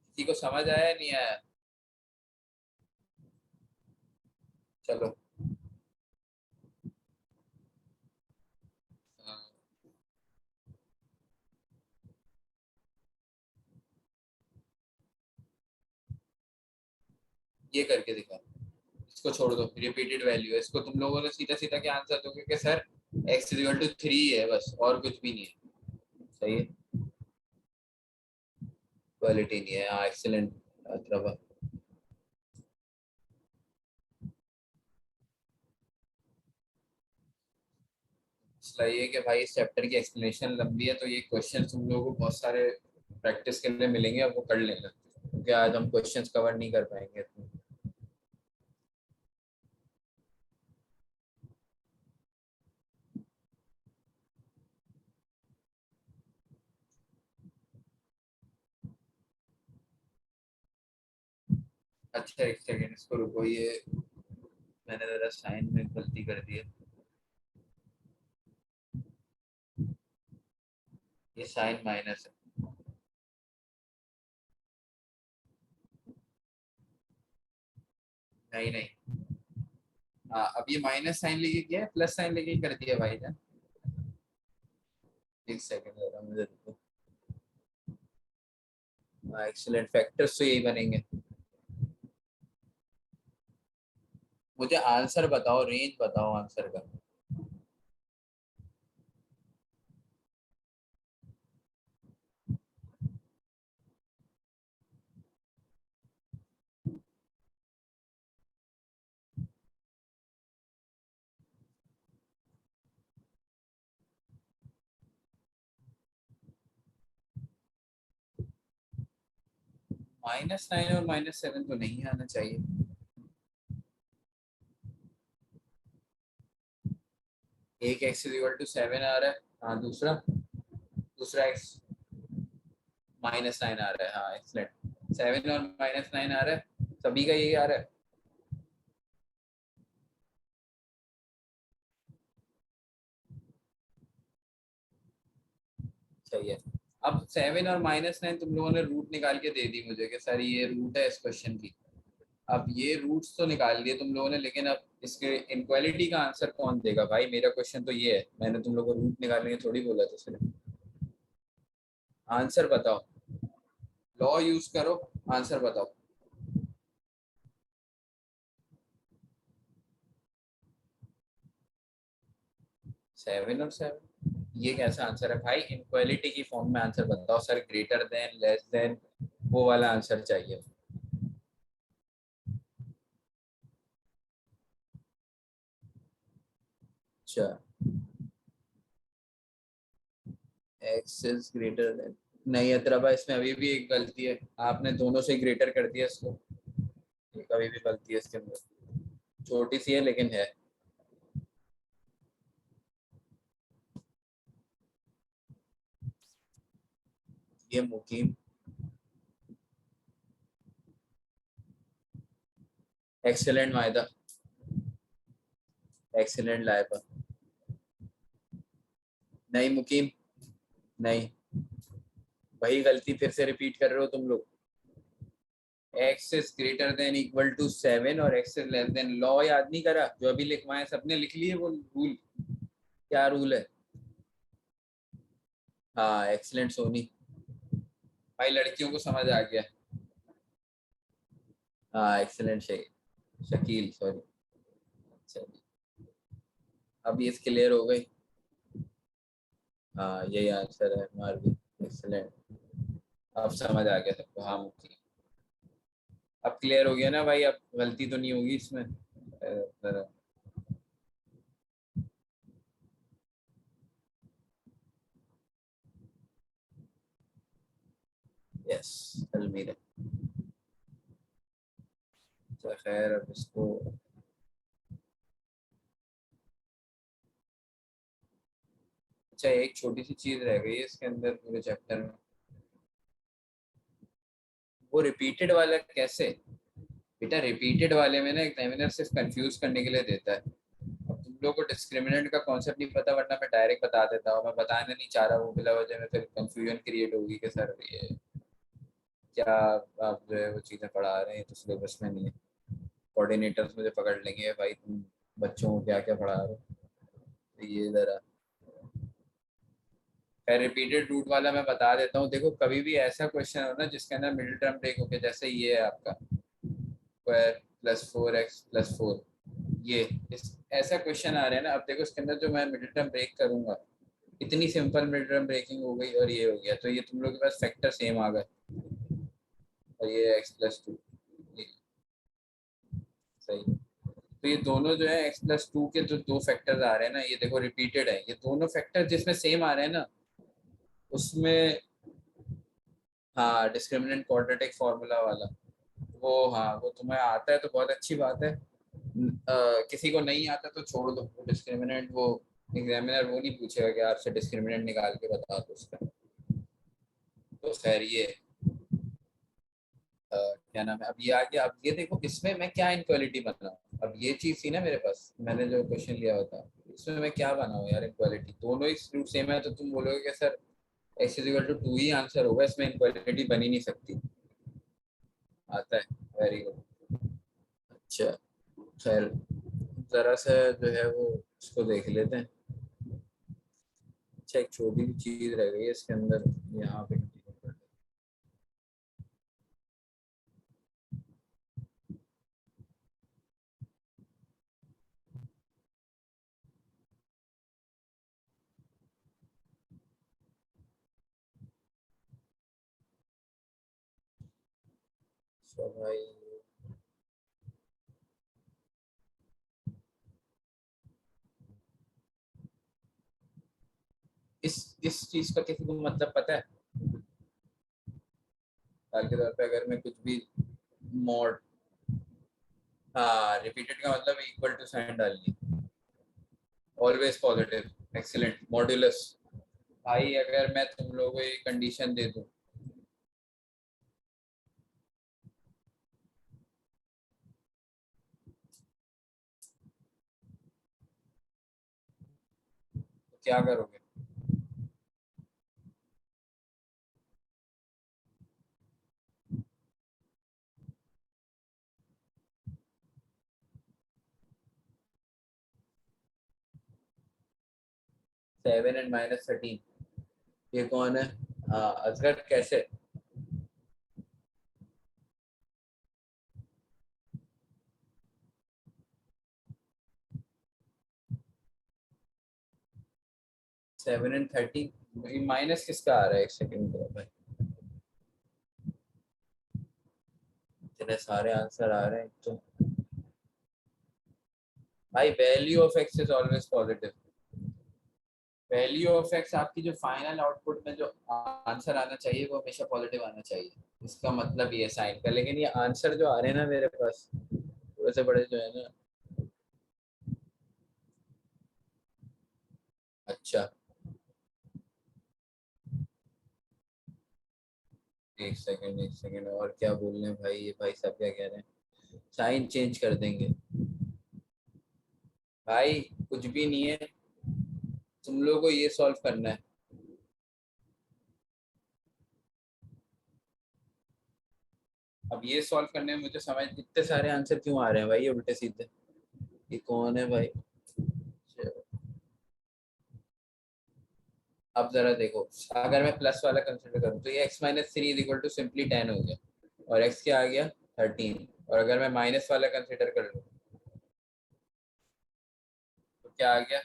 किसी को समझ आया नहीं आया? चलो। हाँ, ये करके दिखा, इसको छोड़ दो, रिपीटेड वैल्यू है, इसको तुम लोगों ने सीधा सीधा क्या आंसर दोगे कि सर x=3 है बस, और कुछ भी नहीं है। सही है, क्वालिटी नहीं है। हाँ एक्सीलेंट अथर्वा। मसला ये है कि भाई इस चैप्टर की एक्सप्लेनेशन लंबी है, तो ये क्वेश्चन तुम लोगों को बहुत सारे प्रैक्टिस के लिए मिलेंगे, अब वो कर लेना, क्योंकि आज हम क्वेश्चंस कवर नहीं कर पाएंगे। अच्छा एक सेकेंड, इसको रुको, ये मैंने जरा साइन में गलती कर दी है, ये साइन माइनस है। नहीं नहीं, हाँ अब ये माइनस साइन लेके किया है, प्लस साइन लेके कर दिया भाई जान। एक सेकेंड जरा मुझे रुको। हाँ एक्सीलेंट, फैक्टर्स तो यही बनेंगे। मुझे आंसर बताओ, रेंज बताओ आंसर का। -9 और -7 तो नहीं आना चाहिए। एक x=7 आ रहा है, हाँ दूसरा, दूसरा x -9 आ रहा है, हाँ एक्सलेंट, 7 और -9 आ रहा है, सभी का यही आ रहा है। सही है। अब 7 और -9 तुम लोगों ने रूट निकाल के दे दी मुझे कि सर ये रूट है इस क्वेश्चन की। अब ये रूट्स तो निकाल लिए तुम लोगों ने, लेकिन अब इसके इनक्वालिटी का आंसर कौन देगा भाई? मेरा क्वेश्चन तो ये है, मैंने तुम लोगों को रूट निकालने के थोड़ी बोला था सिर्फ। आंसर बताओ, लॉ यूज करो, आंसर बताओ। 7 और 7, ये कैसा आंसर है भाई? इनक्वालिटी की फॉर्म में आंसर बताओ sir, greater than, less than, वो वाला आंसर चाहिए। अच्छा, एक्स इज ग्रेटर देन, नहीं अतरबा इसमें अभी भी एक गलती है, आपने दोनों से ग्रेटर कर दिया इसको, एक अभी भी गलती है इसके अंदर, छोटी सी है लेकिन है। ये मुकीम, एक्सेलेंट मायदा, एक्सेलेंट लाइबा, नहीं मुकीम, नहीं, वही गलती फिर से रिपीट कर रहे हो तुम लोग। X is greater than equal to 7 और x is less than, law याद नहीं करा जो अभी लिखवाए सबने लिख लिए वो रूल? क्या रूल है? हाँ एक्सीलेंट सोनी, भाई लड़कियों को समझ आ गया। हाँ एक्सीलेंट शकील सॉरी। चलिए, अब ये क्लियर हो गई। हाँ यही आंसर है मार्वी, एक्सीलेंट, अब समझ आ गया सबको। हाँ मुक्ति, अब क्लियर हो गया ना भाई, अब गलती तो नहीं होगी इसमें। यस, अलमीरा। तो खैर अब इसको, अच्छा एक छोटी सी चीज रह गई है इसके अंदर पूरे चैप्टर में, वो रिपीटेड वाला कैसे। बेटा रिपीटेड वाले में ना एग्जामिनर सिर्फ कंफ्यूज करने के लिए देता है। अब तुम लोग को डिस्क्रिमिनेंट का कॉन्सेप्ट नहीं पता, वरना मैं डायरेक्ट बता देता हूँ, मैं बताना नहीं चाह रहा, वो बिला वजह में फिर कंफ्यूजन क्रिएट होगी कि सर ये क्या आप जो है वो चीज़ें पढ़ा रहे हैं तो सिलेबस में नहीं है। कोऑर्डिनेटर्स मुझे पकड़ लेंगे, भाई तुम बच्चों को क्या क्या पढ़ा रहे हो। तो ये ज़रा खैर रिपीटेड रूट वाला मैं बता देता हूँ। देखो कभी भी ऐसा क्वेश्चन हो ना जिसके अंदर मिडिल टर्म ब्रेक हो के, जैसे ये है आपका स्क्वायर प्लस 4x+4, ये इस ऐसा क्वेश्चन आ रहा है ना। अब देखो इसके अंदर जो मैं मिडिल टर्म ब्रेक करूंगा, इतनी सिंपल मिडिल टर्म ब्रेकिंग हो गई और ये हो गया, तो ये तुम लोग के पास फैक्टर सेम आ गए, और ये x+2, ये सही। तो ये दोनों जो है x+2 के जो दो फैक्टर्स आ रहे हैं ना, ये देखो रिपीटेड है, ये दोनों फैक्टर जिसमें सेम आ रहे हैं ना उसमें, हाँ डिस्क्रिमिनेंट क्वाड्रेटिक फार्मूला वाला, वो हाँ वो तुम्हें आता है तो बहुत अच्छी बात है। किसी को नहीं आता तो छोड़ दो, वो डिस्क्रिमिनेंट वो एग्जामिनर वो नहीं पूछेगा कि आपसे डिस्क्रिमिनेंट निकाल के बता दो उसका। तो खैर ये क्या नाम है, अब ये आ गया। अब ये देखो इसमें मैं क्या इनक्वालिटी बना हूँ, अब ये चीज थी ना मेरे पास, मैंने जो क्वेश्चन लिया होता, इसमें मैं क्या बना हूँ यार, इनक्वालिटी दोनों ही रूट सेम है, तो तुम बोलोगे कि सर x=2 ही आंसर होगा, इसमें इनक्वालिटी बन ही नहीं सकती। आता है, वेरी गुड। अच्छा खैर जरा सा जो है वो उसको देख लेते हैं। अच्छा एक छोटी सी चीज रह गई है इसके अंदर, यहाँ पे तो भाई इस चीज का किसी को मतलब पता है। मिसाल के तौर पे अगर मैं कुछ भी मॉड, हाँ रिपीटेड का मतलब इक्वल टू साइन डालनी, ऑलवेज पॉजिटिव, एक्सीलेंट, मॉड्यूलस। भाई अगर मैं तुम लोगों को ये कंडीशन दे दूं तो क्या करोगे। 7 and -13, ये कौन है। हाँ असगर कैसे। 7 and 13, माइनस किसका आ रहा है, एक सेकंड को भाई, इतने सारे आंसर आ रहे हैं तो। भाई value of x is always positive, value of x आपकी जो फाइनल आउटपुट में जो आंसर आना चाहिए वो हमेशा पॉजिटिव आना चाहिए। इसका मतलब ये साइन का, लेकिन ये आंसर जो आ रहे हैं ना मेरे पास थोड़े से बड़े जो है ना। अच्छा एक सेकंड और क्या बोल रहे हैं भाई, ये भाई सब क्या कह रहे हैं, साइन चेंज कर देंगे। भाई कुछ भी नहीं है, तुम लोगों को ये सॉल्व करना है। अब ये सॉल्व करने में मुझे समझ इतने सारे आंसर क्यों आ रहे हैं भाई, ये उल्टे सीधे, ये कौन है भाई। अब जरा देखो, अगर मैं प्लस वाला कंसिडर करूँ तो ये x-3 = सिंपली 10 हो गया, और x क्या आ गया 13, और अगर मैं माइनस वाला कंसिडर कर लूँ तो क्या आ गया।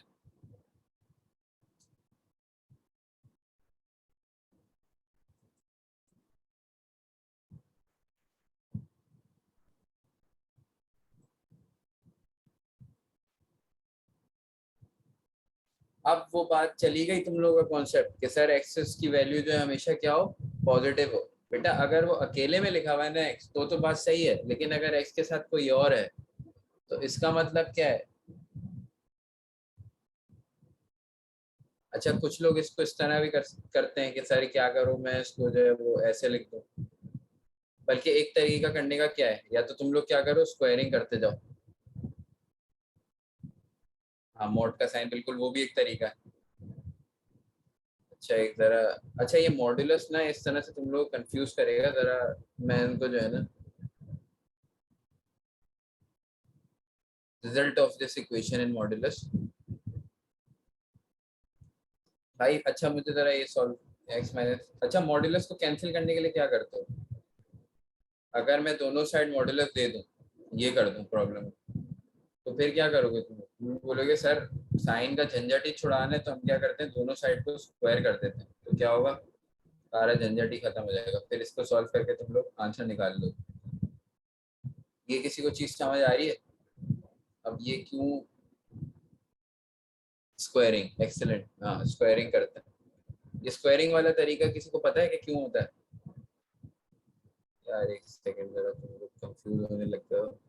अब वो बात चली गई तुम लोगों का कॉन्सेप्ट कि सर एक्सेस की वैल्यू जो है हमेशा क्या हो, पॉजिटिव हो। बेटा अगर वो अकेले में लिखा हुआ है ना एक्स तो बात सही है, लेकिन अगर एक्स के साथ कोई और है तो इसका मतलब क्या है? अच्छा कुछ लोग इसको इस तरह भी करते हैं कि सर क्या करूं मैं इसको जो है वो ऐसे लिख दूं। बल्कि एक तरीका करने का क्या है, या तो तुम लोग क्या करो स्क्वायरिंग करते जाओ। हाँ मोड का साइन बिल्कुल वो भी एक तरीका है। अच्छा एक जरा, अच्छा ये मॉड्यूलस ना इस तरह से तुम लोग कंफ्यूज करेगा जरा। मैं इनको जो है ना result of this equation in modulus. भाई अच्छा मुझे जरा ये सॉल्व एक्स माइनस, अच्छा मॉड्यूलस को कैंसिल करने के लिए क्या करते हो? अगर मैं दोनों साइड मॉड्यूलस दे दूं, ये कर दूं प्रॉब्लम, तो फिर क्या करोगे तुम बोलोगे सर साइन का झंझट ही छुड़ाना है तो हम क्या करते हैं दोनों साइड को स्क्वायर कर देते हैं, तो क्या होगा सारा झंझट ही खत्म हो जाएगा, फिर इसको सॉल्व करके तुम लोग आंसर निकाल लो। ये किसी को चीज समझ आ रही है? अब ये क्यों स्क्वायरिंग, एक्सेलेंट, हाँ स्क्वायरिंग करते हैं। ये स्क्वायरिंग वाला तरीका किसी को पता है कि क्यों होता है? यार एक सेकंड जरा, तुम लोग कंफ्यूज होने लग गए हो,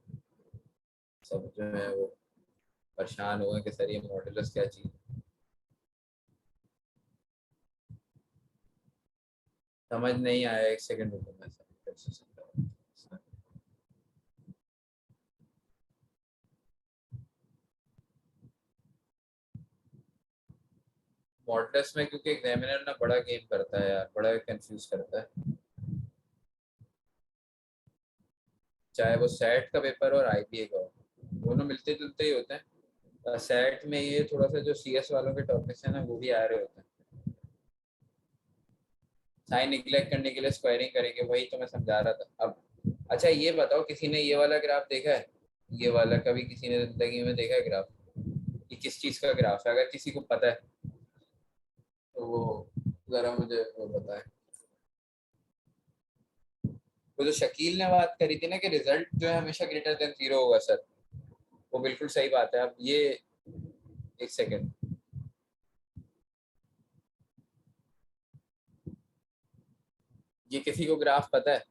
सब जो है वो परेशान हुए कि सर ये मॉड्यूलस क्या चीज। समझ नहीं आया, एक सेकंड रुको मैं फिर से समझाऊं। मॉडल्स में क्योंकि एग्जामिनर ना बड़ा गेम करता है यार, बड़ा कंफ्यूज करता है। चाहे वो सेट का पेपर और आईबीए का हो, दोनों मिलते जुलते ही होते हैं। सेट में ये थोड़ा सा जो सीएस वालों के टॉपिक्स है ना वो भी आ रहे होते हैं। साइन निग्लेक्ट करने के लिए स्क्वायरिंग करेंगे, वही तो मैं समझा रहा था अब। अच्छा ये बताओ किसी ने ये वाला ग्राफ देखा है? ये वाला कभी किसी ने जिंदगी में देखा है ग्राफ? ये किस चीज का ग्राफ है, अगर किसी को पता है तो वो जरा मुझे वो बताए। वो जो शकील ने बात करी थी ना कि रिजल्ट जो है हमेशा ग्रेटर देन जीरो होगा सर, वो बिल्कुल सही बात है। अब ये एक सेकेंड, ये किसी को ग्राफ पता है?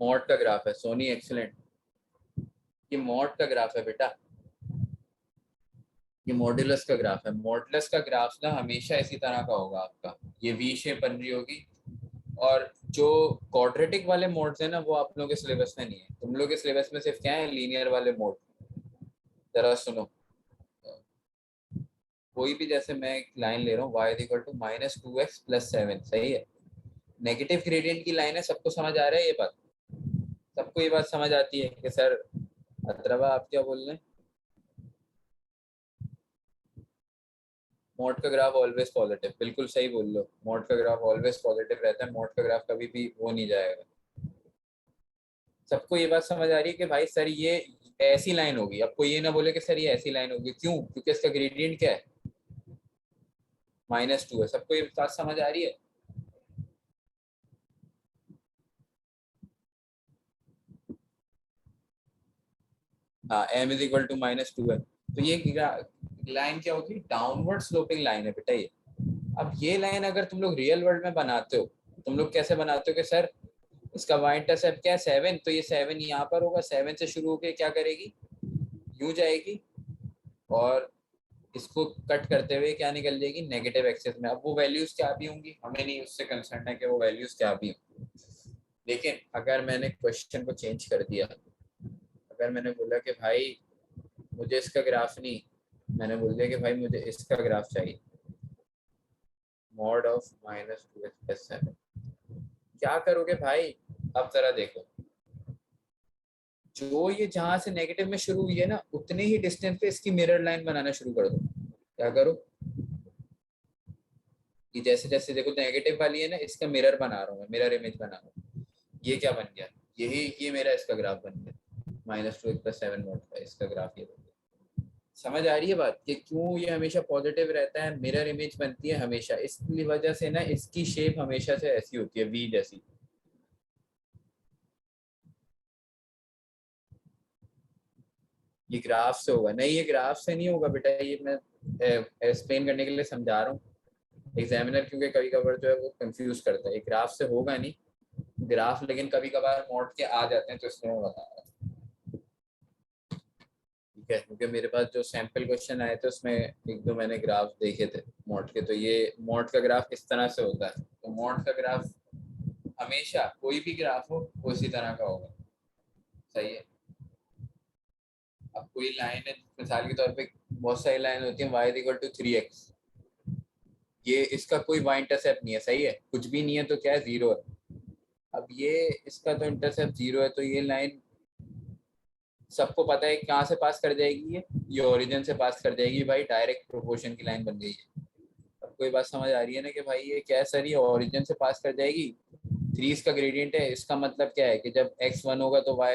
मॉड का ग्राफ है सोनी, एक्सीलेंट। ये मॉड का ग्राफ है बेटा, ये मॉड्यूलस का ग्राफ है। मॉड्यूलस का ग्राफ ना हमेशा इसी तरह का होगा आपका, ये वी शेप बन रही होगी। और जो क्वाड्रेटिक वाले मोड्स है ना वो आप लोगों के सिलेबस में नहीं है, तुम लोग के सिलेबस में सिर्फ क्या है लीनियर वाले मोड। जरा सुनो, कोई भी जैसे मैं एक लाइन ले रहा हूँ y इक्वल टू -2x + 7, सही है? नेगेटिव ग्रेडियंट की लाइन है, सबको समझ आ रहा है ये बात? सबको ये बात समझ आती है कि सर अत्रवा आप क्या बोल रहे हैं? मोड का ग्राफ ऑलवेज पॉजिटिव, बिल्कुल सही बोल लो, मोड का ग्राफ ऑलवेज पॉजिटिव रहता है, मोड का ग्राफ कभी भी वो नहीं जाएगा। सबको ये बात समझ आ रही है कि भाई सर ये ऐसी लाइन होगी, अब कोई ये ना बोले कि सर ये ऐसी लाइन होगी, क्यों? क्योंकि इसका ग्रेडियंट क्या है, -2 है। सबको ये बात समझ आ रही है? हाँ m = -2 है, तो ये लाइन क्या होगी, डाउनवर्ड स्लोपिंग लाइन है बेटा ये। अब ये लाइन अगर तुम लोग रियल वर्ल्ड में बनाते हो, तुम लोग कैसे बनाते हो कि सर इसका y इंटरसेप्ट क्या है 7, तो ये 7 यहाँ पर होगा, 7 से शुरू होकर क्या करेगी, यूं जाएगी, और इसको कट करते हुए क्या निकल जाएगी, नेगेटिव एक्सेस में। अब वो वैल्यूज क्या भी होंगी हमें नहीं उससे कंसर्न है कि वो वैल्यूज क्या भी हों, लेकिन अगर मैंने क्वेश्चन को चेंज कर दिया, अगर मैंने बोला कि भाई मुझे इसका ग्राफ नहीं, मैंने बोल दिया कि भाई मुझे इसका ग्राफ चाहिए, मॉड ऑफ -2x + 7, क्या करोगे भाई? अब जरा देखो, जो ये जहां से नेगेटिव में शुरू हुई है ना उतने ही डिस्टेंस पे इसकी मिरर लाइन बनाना शुरू कर दो। क्या करो कि जैसे जैसे देखो नेगेटिव वाली है ना, इसका मिरर बना रहा हूँ मैं, मिरर इमेज बना रहा हूँ। ये क्या बन गया, यही ये मेरा इसका ग्राफ बन गया, -2x + 7 नोट का इसका ग्राफ ये बन गया। समझ आ रही है बात कि क्यों ये हमेशा पॉजिटिव रहता है, मिरर इमेज बनती है हमेशा, इसकी वजह से ना इसकी शेप हमेशा से ऐसी होती है वी जैसी। ये ग्राफ से होगा नहीं, ये ग्राफ से नहीं होगा बेटा, ये मैं एक्सप्लेन करने के लिए समझा रहा हूँ। एग्जामिनर क्योंकि कभी कभार जो है वो कंफ्यूज करता है, ये ग्राफ से होगा नहीं ग्राफ, लेकिन कभी कभार मॉड के आ जाते हैं तो इसलिए मैं बता रहा हूँ। ठीक है, क्योंकि मेरे पास जो सैंपल क्वेश्चन आए थे उसमें एक दो मैंने ग्राफ देखे थे मॉड के, तो ये मॉड का ग्राफ इस तरह से होता है। तो मॉड का ग्राफ हमेशा कोई भी ग्राफ हो वो इसी तरह का होगा। सही है। अब कोई लाइन है, मिसाल के तौर पे बहुत सारी लाइन होती है y इक्वल टू 3x, ये इसका कोई y इंटरसेप्ट नहीं है, सही है, कुछ भी नहीं है तो क्या है, जीरो है। अब ये इसका तो इंटरसेप्ट जीरो है, तो ये लाइन सबको पता है कहाँ से पास कर जाएगी, ये ओरिजिन से पास कर जाएगी भाई, डायरेक्ट प्रोपोर्शन की लाइन बन गई है। अब कोई बात समझ आ रही है ना कि भाई ये क्या है सर, ये ओरिजिन से पास कर जाएगी, 3 इसका ग्रेडियंट है, इसका मतलब क्या है कि जब x 1 होगा तो y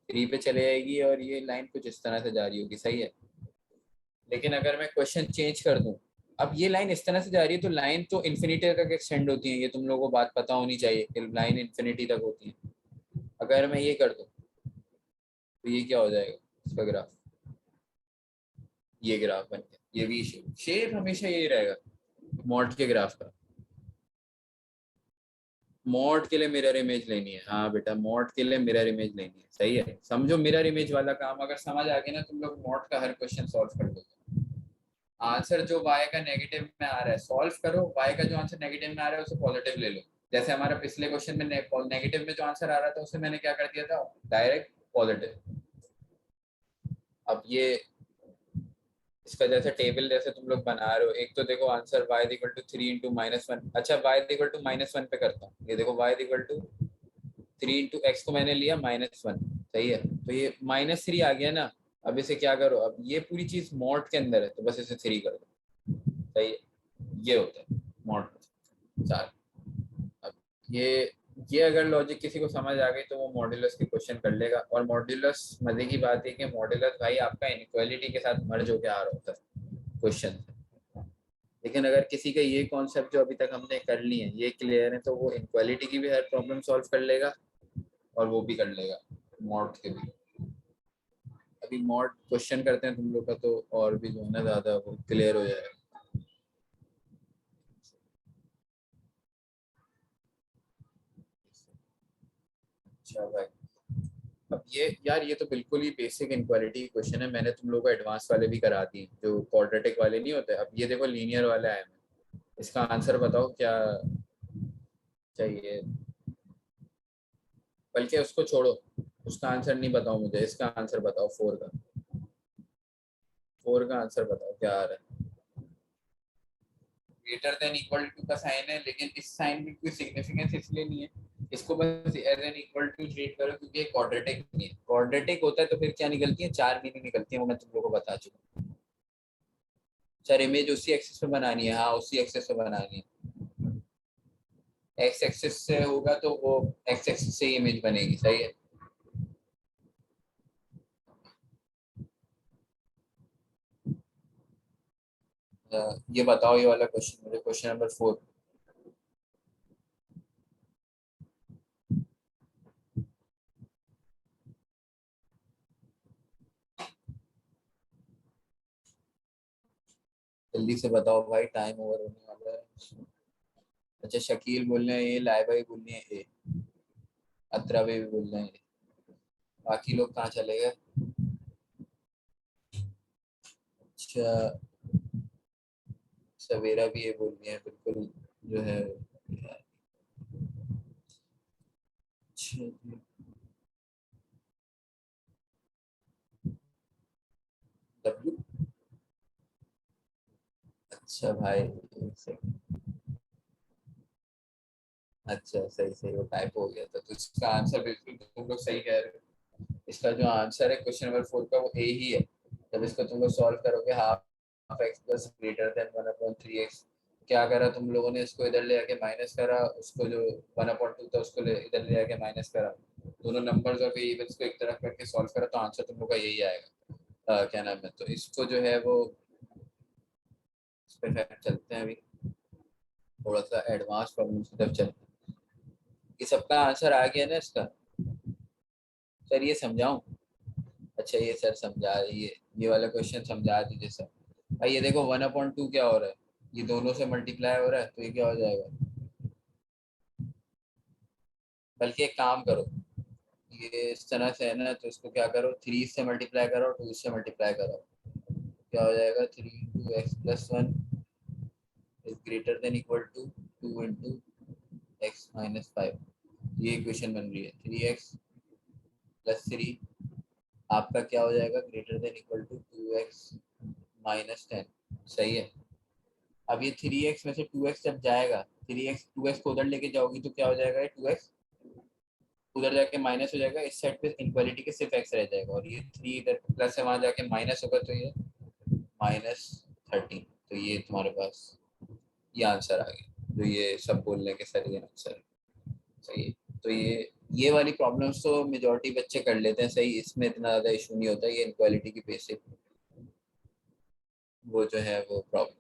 3 पे चले जाएगी और ये लाइन कुछ इस तरह से जा रही होगी। सही है। लेकिन अगर मैं क्वेश्चन चेंज कर दूं, अब ये लाइन इस तरह से जा रही है तो लाइन तो इन्फिनिटी तक एक्सटेंड होती है, ये तुम लोगों को बात पता होनी चाहिए कि लाइन इन्फिनिटी तक होती है। अगर मैं ये कर दूं तो ये क्या हो जाएगा, इसका ग्राफ, ये ग्राफ बन गया, ये भी शेप, शेप हमेशा यही रहेगा मॉड के ग्राफ का। मॉड के लिए मिरर इमेज लेनी है, हाँ बेटा मॉड के लिए मिरर इमेज लेनी है। सही है, समझो मिरर इमेज वाला काम अगर समझ आ गया ना, तुम लोग मॉड का हर क्वेश्चन सॉल्व कर दोगे। आंसर जो y का नेगेटिव में आ रहा है सॉल्व करो, y का जो आंसर नेगेटिव में आ रहा है उसे पॉजिटिव ले लो। जैसे हमारा पिछले क्वेश्चन में नेगेटिव में जो आंसर आ रहा था उसे मैंने क्या कर दिया था, डायरेक्ट पॉजिटिव। अब ये इसका जैसे टेबल जैसे तुम लोग बना रहे हो, एक तो देखो answer y equal to 3 into -1, अच्छा y इक्वल टू -1 पे करता हूँ, ये देखो y equal to 3 into x को मैंने लिया -1। सही है, तो ये -3 आ गया ना। अब इसे क्या करो, अब ये पूरी चीज मॉड के अंदर है तो बस इसे 3 कर दो। सही है, ये होता है मॉड 4। अब ये अगर लॉजिक किसी को समझ आ गई तो वो मॉड्यूलस के क्वेश्चन कर लेगा। और मॉड्यूलस मजे की बात है कि मॉड्यूलस भाई आपका इनइक्वालिटी के साथ मर्ज होकर आ रहा होता है क्वेश्चन। लेकिन अगर किसी का ये कॉन्सेप्ट जो अभी तक हमने कर लिए हैं ये क्लियर है तो वो इनक्वालिटी की भी हर प्रॉब्लम सॉल्व कर लेगा और वो भी कर लेगा मॉड के भी। अभी मॉड क्वेश्चन करते हैं तुम लोग का तो और भी जो है ना ज्यादा वो क्लियर हो जाएगा। अच्छा भाई, अब ये यार ये तो बिल्कुल ही बेसिक इनक्वालिटी क्वेश्चन है, मैंने तुम लोगों को एडवांस वाले भी करा दिए जो क्वाड्रेटिक वाले नहीं होते। अब ये देखो लीनियर वाला है, इसका आंसर बताओ क्या चाहिए, बल्कि उसको छोड़ो, उसका आंसर नहीं बताओ मुझे, इसका आंसर बताओ 4 का। 4 का आंसर बताओ क्या आ रहा है। ग्रेटर देन इक्वल टू का साइन है, लेकिन इस साइन में कोई सिग्निफिकेंस इसलिए नहीं है, इसको बस as an equal to treat करो क्योंकि क्वाड्रेटिक नहीं है। क्वाड्रेटिक होता है तो फिर क्या निकलती है, 4 मीनिंग निकलती है, वो मैं तुम लोगों को बता चुका हूँ। सर इमेज उसी एक्सिस पे बनानी है, हाँ उसी एक्सिस पे बनानी है, एक्स एक्सिस से होगा तो वो एक्स एक्सिस से ही इमेज बनेगी। सही है। ये बताओ ये वाला क्वेश्चन मुझे, क्वेश्चन नंबर 4। जल्दी से बताओ भाई, टाइम ओवर होने वाला है। अच्छा शकील बोल रहे हैं ए, लाइबा भाई बोल रहे हैं ए, अतरा भी बोल रहे हैं ए। बाकी लोग कहाँ चले गए। अच्छा सवेरा भी ये बोल रही है बिल्कुल जो है। अच्छा जी, डब्ल्यू, अच्छा भाई एक सेकंड। अच्छा सही सही, वो टाइप हो गया था, तो इसका आंसर बिल्कुल तुम लोग सही कह रहे हो। इसका जो आंसर है क्वेश्चन नंबर 4 का वो ए ही है। जब इसको तुम लोग सॉल्व करोगे half x plus greater than 1/3x, क्या करा तुम लोगों ने, इसको इधर ले आके माइनस करा, उसको जो 1/2 था उसको इधर ले आके माइनस करा, दोनों नंबर्स और वेरिएबल्स को एक तरफ करके सॉल्व करा, तो आंसर तुम लोग का यही आएगा। क्या नाम है, तो इसको जो है वो इस पे खैर चलते हैं अभी, थोड़ा सा एडवांस प्रॉब्लम की तरफ चलते हैं। ये सबका आंसर आ गया ना इसका, सर ये समझाऊं, अच्छा ये सर समझा, ये वाला क्वेश्चन समझा दीजिए सर। भाई ये देखो 1/2 क्या हो रहा है, ये दोनों से मल्टीप्लाई हो रहा है, तो ये क्या हो जाएगा। बल्कि एक काम करो, ये इस तरह से है ना, तो इसको क्या करो, 3 से मल्टीप्लाई करो, 2 से मल्टीप्लाई करो, क्या हो जाएगा, 3 into x+1 is greater than equal to 2 into x-5। ये इक्वेशन बन रही है, 3x+3 आपका क्या हो जाएगा, greater than equal to 2x-10। सही है। अब ये 3x में से 2x जब जाएगा, 2x को उधर लेके जाओगी तो क्या हो जाएगा, ये 2x उधर जाके माइनस हो जाएगा, इस साइड पे इनक्वालिटी के सिर्फ x रह जाएगा, और ये 3 इधर प्लस है, वहां जाके माइनस होगा, तो ये -13। तो ये तुम्हारे पास ये आंसर आ गया, तो ये सब बोलने के सर ये आंसर है। सही है। तो ये वाली प्रॉब्लम्स तो मेजोरिटी बच्चे कर लेते हैं सही, इसमें इतना ज़्यादा इशू नहीं होता, ये इनक्वालिटी की बेसिक वो जो है वो प्रॉब्लम है।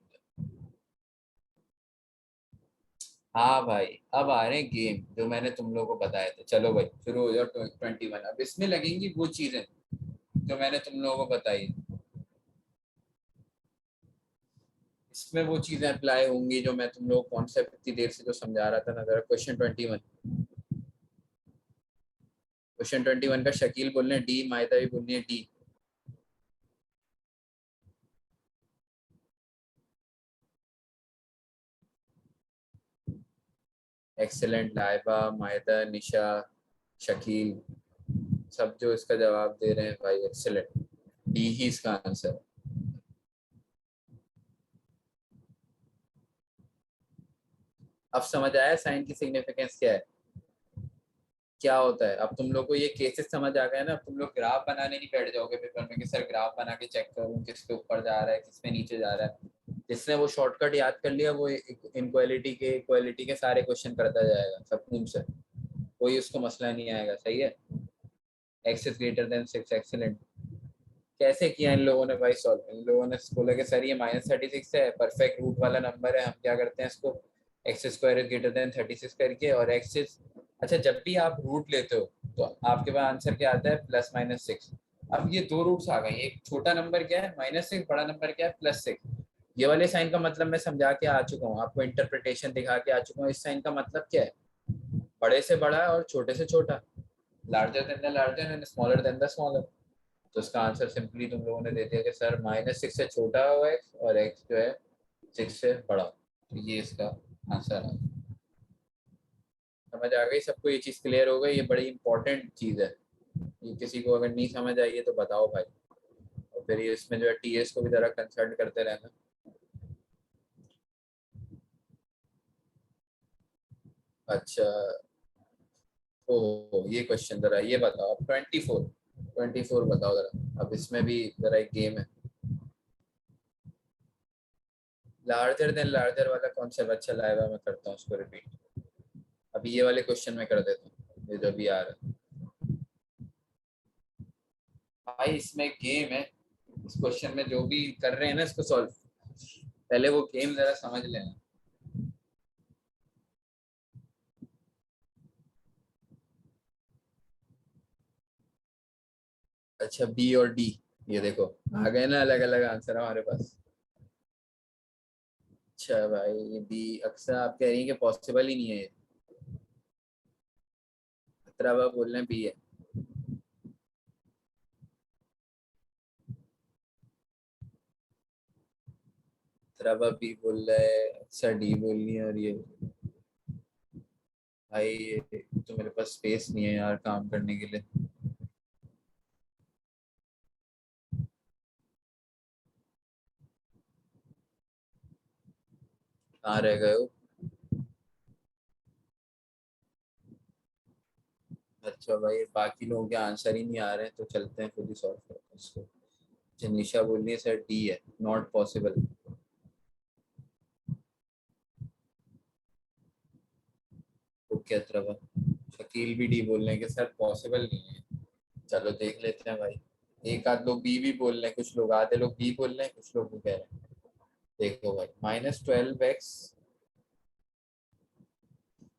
हाँ भाई, अब आ रहे हैं गेम जो मैंने तुम लोगों को बताया था। चलो भाई शुरू हो जाओ। 21, अब इसमें लगेंगी वो चीज़ें जो मैंने तुम लोगों को बताई, इसमें वो चीज़ें अप्लाई होंगी जो मैं तुम लोगों को कॉन्सेप्ट इतनी देर से जो समझा रहा था ना। जरा क्वेश्चन 21 का शकील बोलने डी, मायदा भी बोलनी है डी। एक्सेलेंट, लाइबा, मायदा, निशा, शकील, सब जो इसका जवाब दे रहे हैं भाई, एक्सेलेंट, डी ही इसका आंसर है। अब समझ आया साइन की सिग्निफिकेंस क्या है, क्या होता है। अब तुम लोग को ये केसेस समझ आ गए ना, अब तुम लोग ग्राफ बनाने नहीं बैठ जाओगे पेपर में कि सर ग्राफ बना के चेक करूँ किसके ऊपर जा रहा है किसमें नीचे जा रहा है। जिसने वो शॉर्टकट याद कर लिया वो इनक्वालिटी के सारे क्वेश्चन करता जाएगा सकून से, कोई उसको मसला नहीं आएगा। सही है। X is greater then 6, excellent. कैसे किया इन लोगों ने भाई सॉल्व, इन लोगों ने बोला कि सर ये -36 है, परफेक्ट रूट वाला नंबर है, हम क्या करते हैं इसको x² इज ग्रेटर देन 36 करके, और x इज, अच्छा जब भी आप रूट लेते हो तो आपके पास आंसर क्या आता है, +-6। अब ये दो रूट्स आ गए, एक छोटा नंबर क्या है -6, बड़ा नंबर क्या है +6। ये वाले साइन का मतलब मैं समझा के आ चुका हूँ आपको, इंटरप्रिटेशन दिखा के आ चुका हूँ। इस साइन का मतलब क्या है, बड़े से बड़ा और छोटे से छोटा, larger than the larger and smaller than the smaller. तो इसका आंसर सिंपली तुम लोगों ने दे दिया कि सर -6 से छोटा हो एक्स, और एक्स जो है 6 से बड़ा। तो ये इसका आंसर है। समझ आ गई सबको, ये चीज़ क्लियर हो गई, ये बड़ी इंपॉर्टेंट चीज़ है। ये किसी को अगर नहीं समझ आई है तो बताओ भाई, और फिर ये इसमें जो है टीएस को भी ज़रा कंसल्ट करते रहना। अच्छा, ओ ये क्वेश्चन जरा ये बताओ, 24 बताओ जरा। अब इसमें भी जरा एक गेम है, लार्जर देन लार्जर वाला कॉन्सेप्ट अच्छा लाएगा, मैं करता हूँ उसको रिपीट। अभी ये वाले क्वेश्चन में कर देता हूँ, ये जो भी आ रहा है भाई, इसमें गेम है। इस क्वेश्चन में जो भी कर रहे हैं ना इसको सॉल्व, पहले वो गेम जरा समझ लेना। अच्छा बी और डी, ये देखो आ गए ना अलग अलग आंसर हमारे पास। अच्छा भाई बी, अक्सर आप कह रही हैं कि पॉसिबल ही नहीं है ये, खतरा हुआ बोल रहे हैं बी है। खतरा हुआ बी बोल रहा है, अच्छा डी बोलनी है, और ये भाई ये तो मेरे पास स्पेस नहीं है यार काम करने के लिए। कहाँ रह गए हो। अच्छा भाई बाकी लोगों के आंसर ही नहीं आ रहे हैं, तो चलते हैं खुद ही सॉल्व करते हैं इसको। जनीशा बोल रही है सर डी है, नॉट पॉसिबल। ओके अत्रवा, शकील भी डी बोल रहे हैं कि सर पॉसिबल नहीं है। चलो देख लेते हैं भाई, एक आध लोग बी भी बोल रहे हैं, कुछ लोग आधे लोग बी बोल रहे हैं, कुछ लोग भी कह रहे हैं। देखो भाई -12x,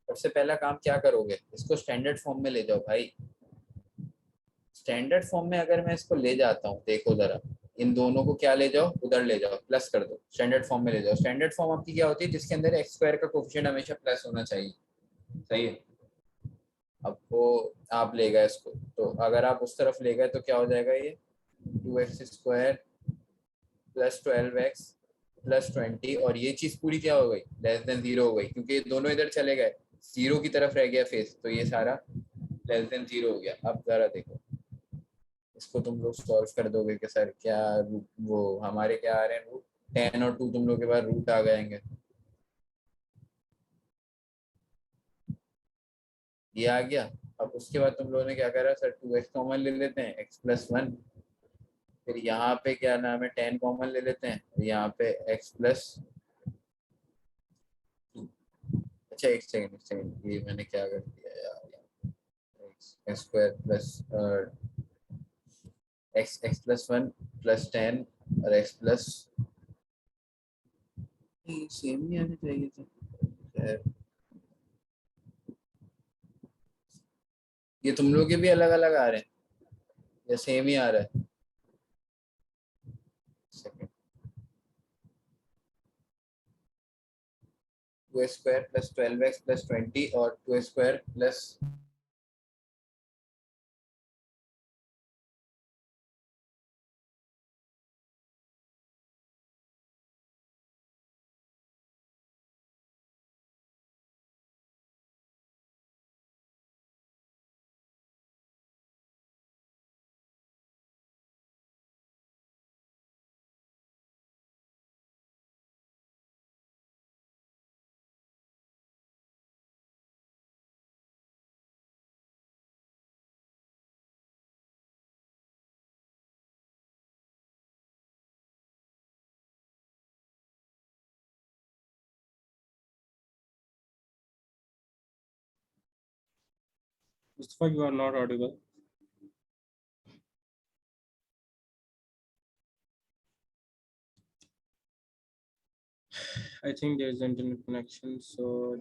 सबसे पहला काम क्या करोगे, इसको स्टैंडर्ड फॉर्म में ले जाओ भाई। स्टैंडर्ड फॉर्म में अगर मैं इसको ले जाता हूँ, देखो जरा, इन दोनों को क्या ले जाओ, उधर ले जाओ, प्लस कर दो, स्टैंडर्ड फॉर्म में ले जाओ। स्टैंडर्ड फॉर्म आपकी क्या होती है, जिसके अंदर एक्स स्क्वायर का कोफिशिएंट हमेशा प्लस होना चाहिए, सही है। अब वो आप ले गए इसको, तो अगर आप उस तरफ ले गए तो क्या हो जाएगा, ये 2x² प्लस 12x प्लस 20, और ये चीज पूरी क्या हो गई, लेस देन जीरो हो गई, क्योंकि ये दोनों इधर चले गए, जीरो की तरफ रह गया फेस, तो ये सारा लेस देन जीरो हो गया। अब जरा देखो, इसको तुम लोग सॉल्व कर दोगे कि सर क्या वो हमारे क्या आ रहे हैं रूट, 10 और 2 तुम लोग के पास रूट आ जाएंगे, ये आ गया। अब उसके बाद तुम लोगों ने क्या करा, सर 2x कॉमन ले लेते हैं, x+1, फिर यहाँ पे क्या नाम है 10 कॉमन ले लेते हैं, यहाँ पे x+2। अच्छा एक सेकंड, एक सेकंड, ये मैंने क्या कर दिया यार, x² प्लस x+1 प्लस 10 और x+, सेम ही आना चाहिए था खैर। ये तुम लोग के भी अलग अलग आ रहे हैं या सेम ही आ रहा है, second, 2x² plus 12x plus 20 और 2x² plus, Mustafa, you are not audible. I think there is internet connection, so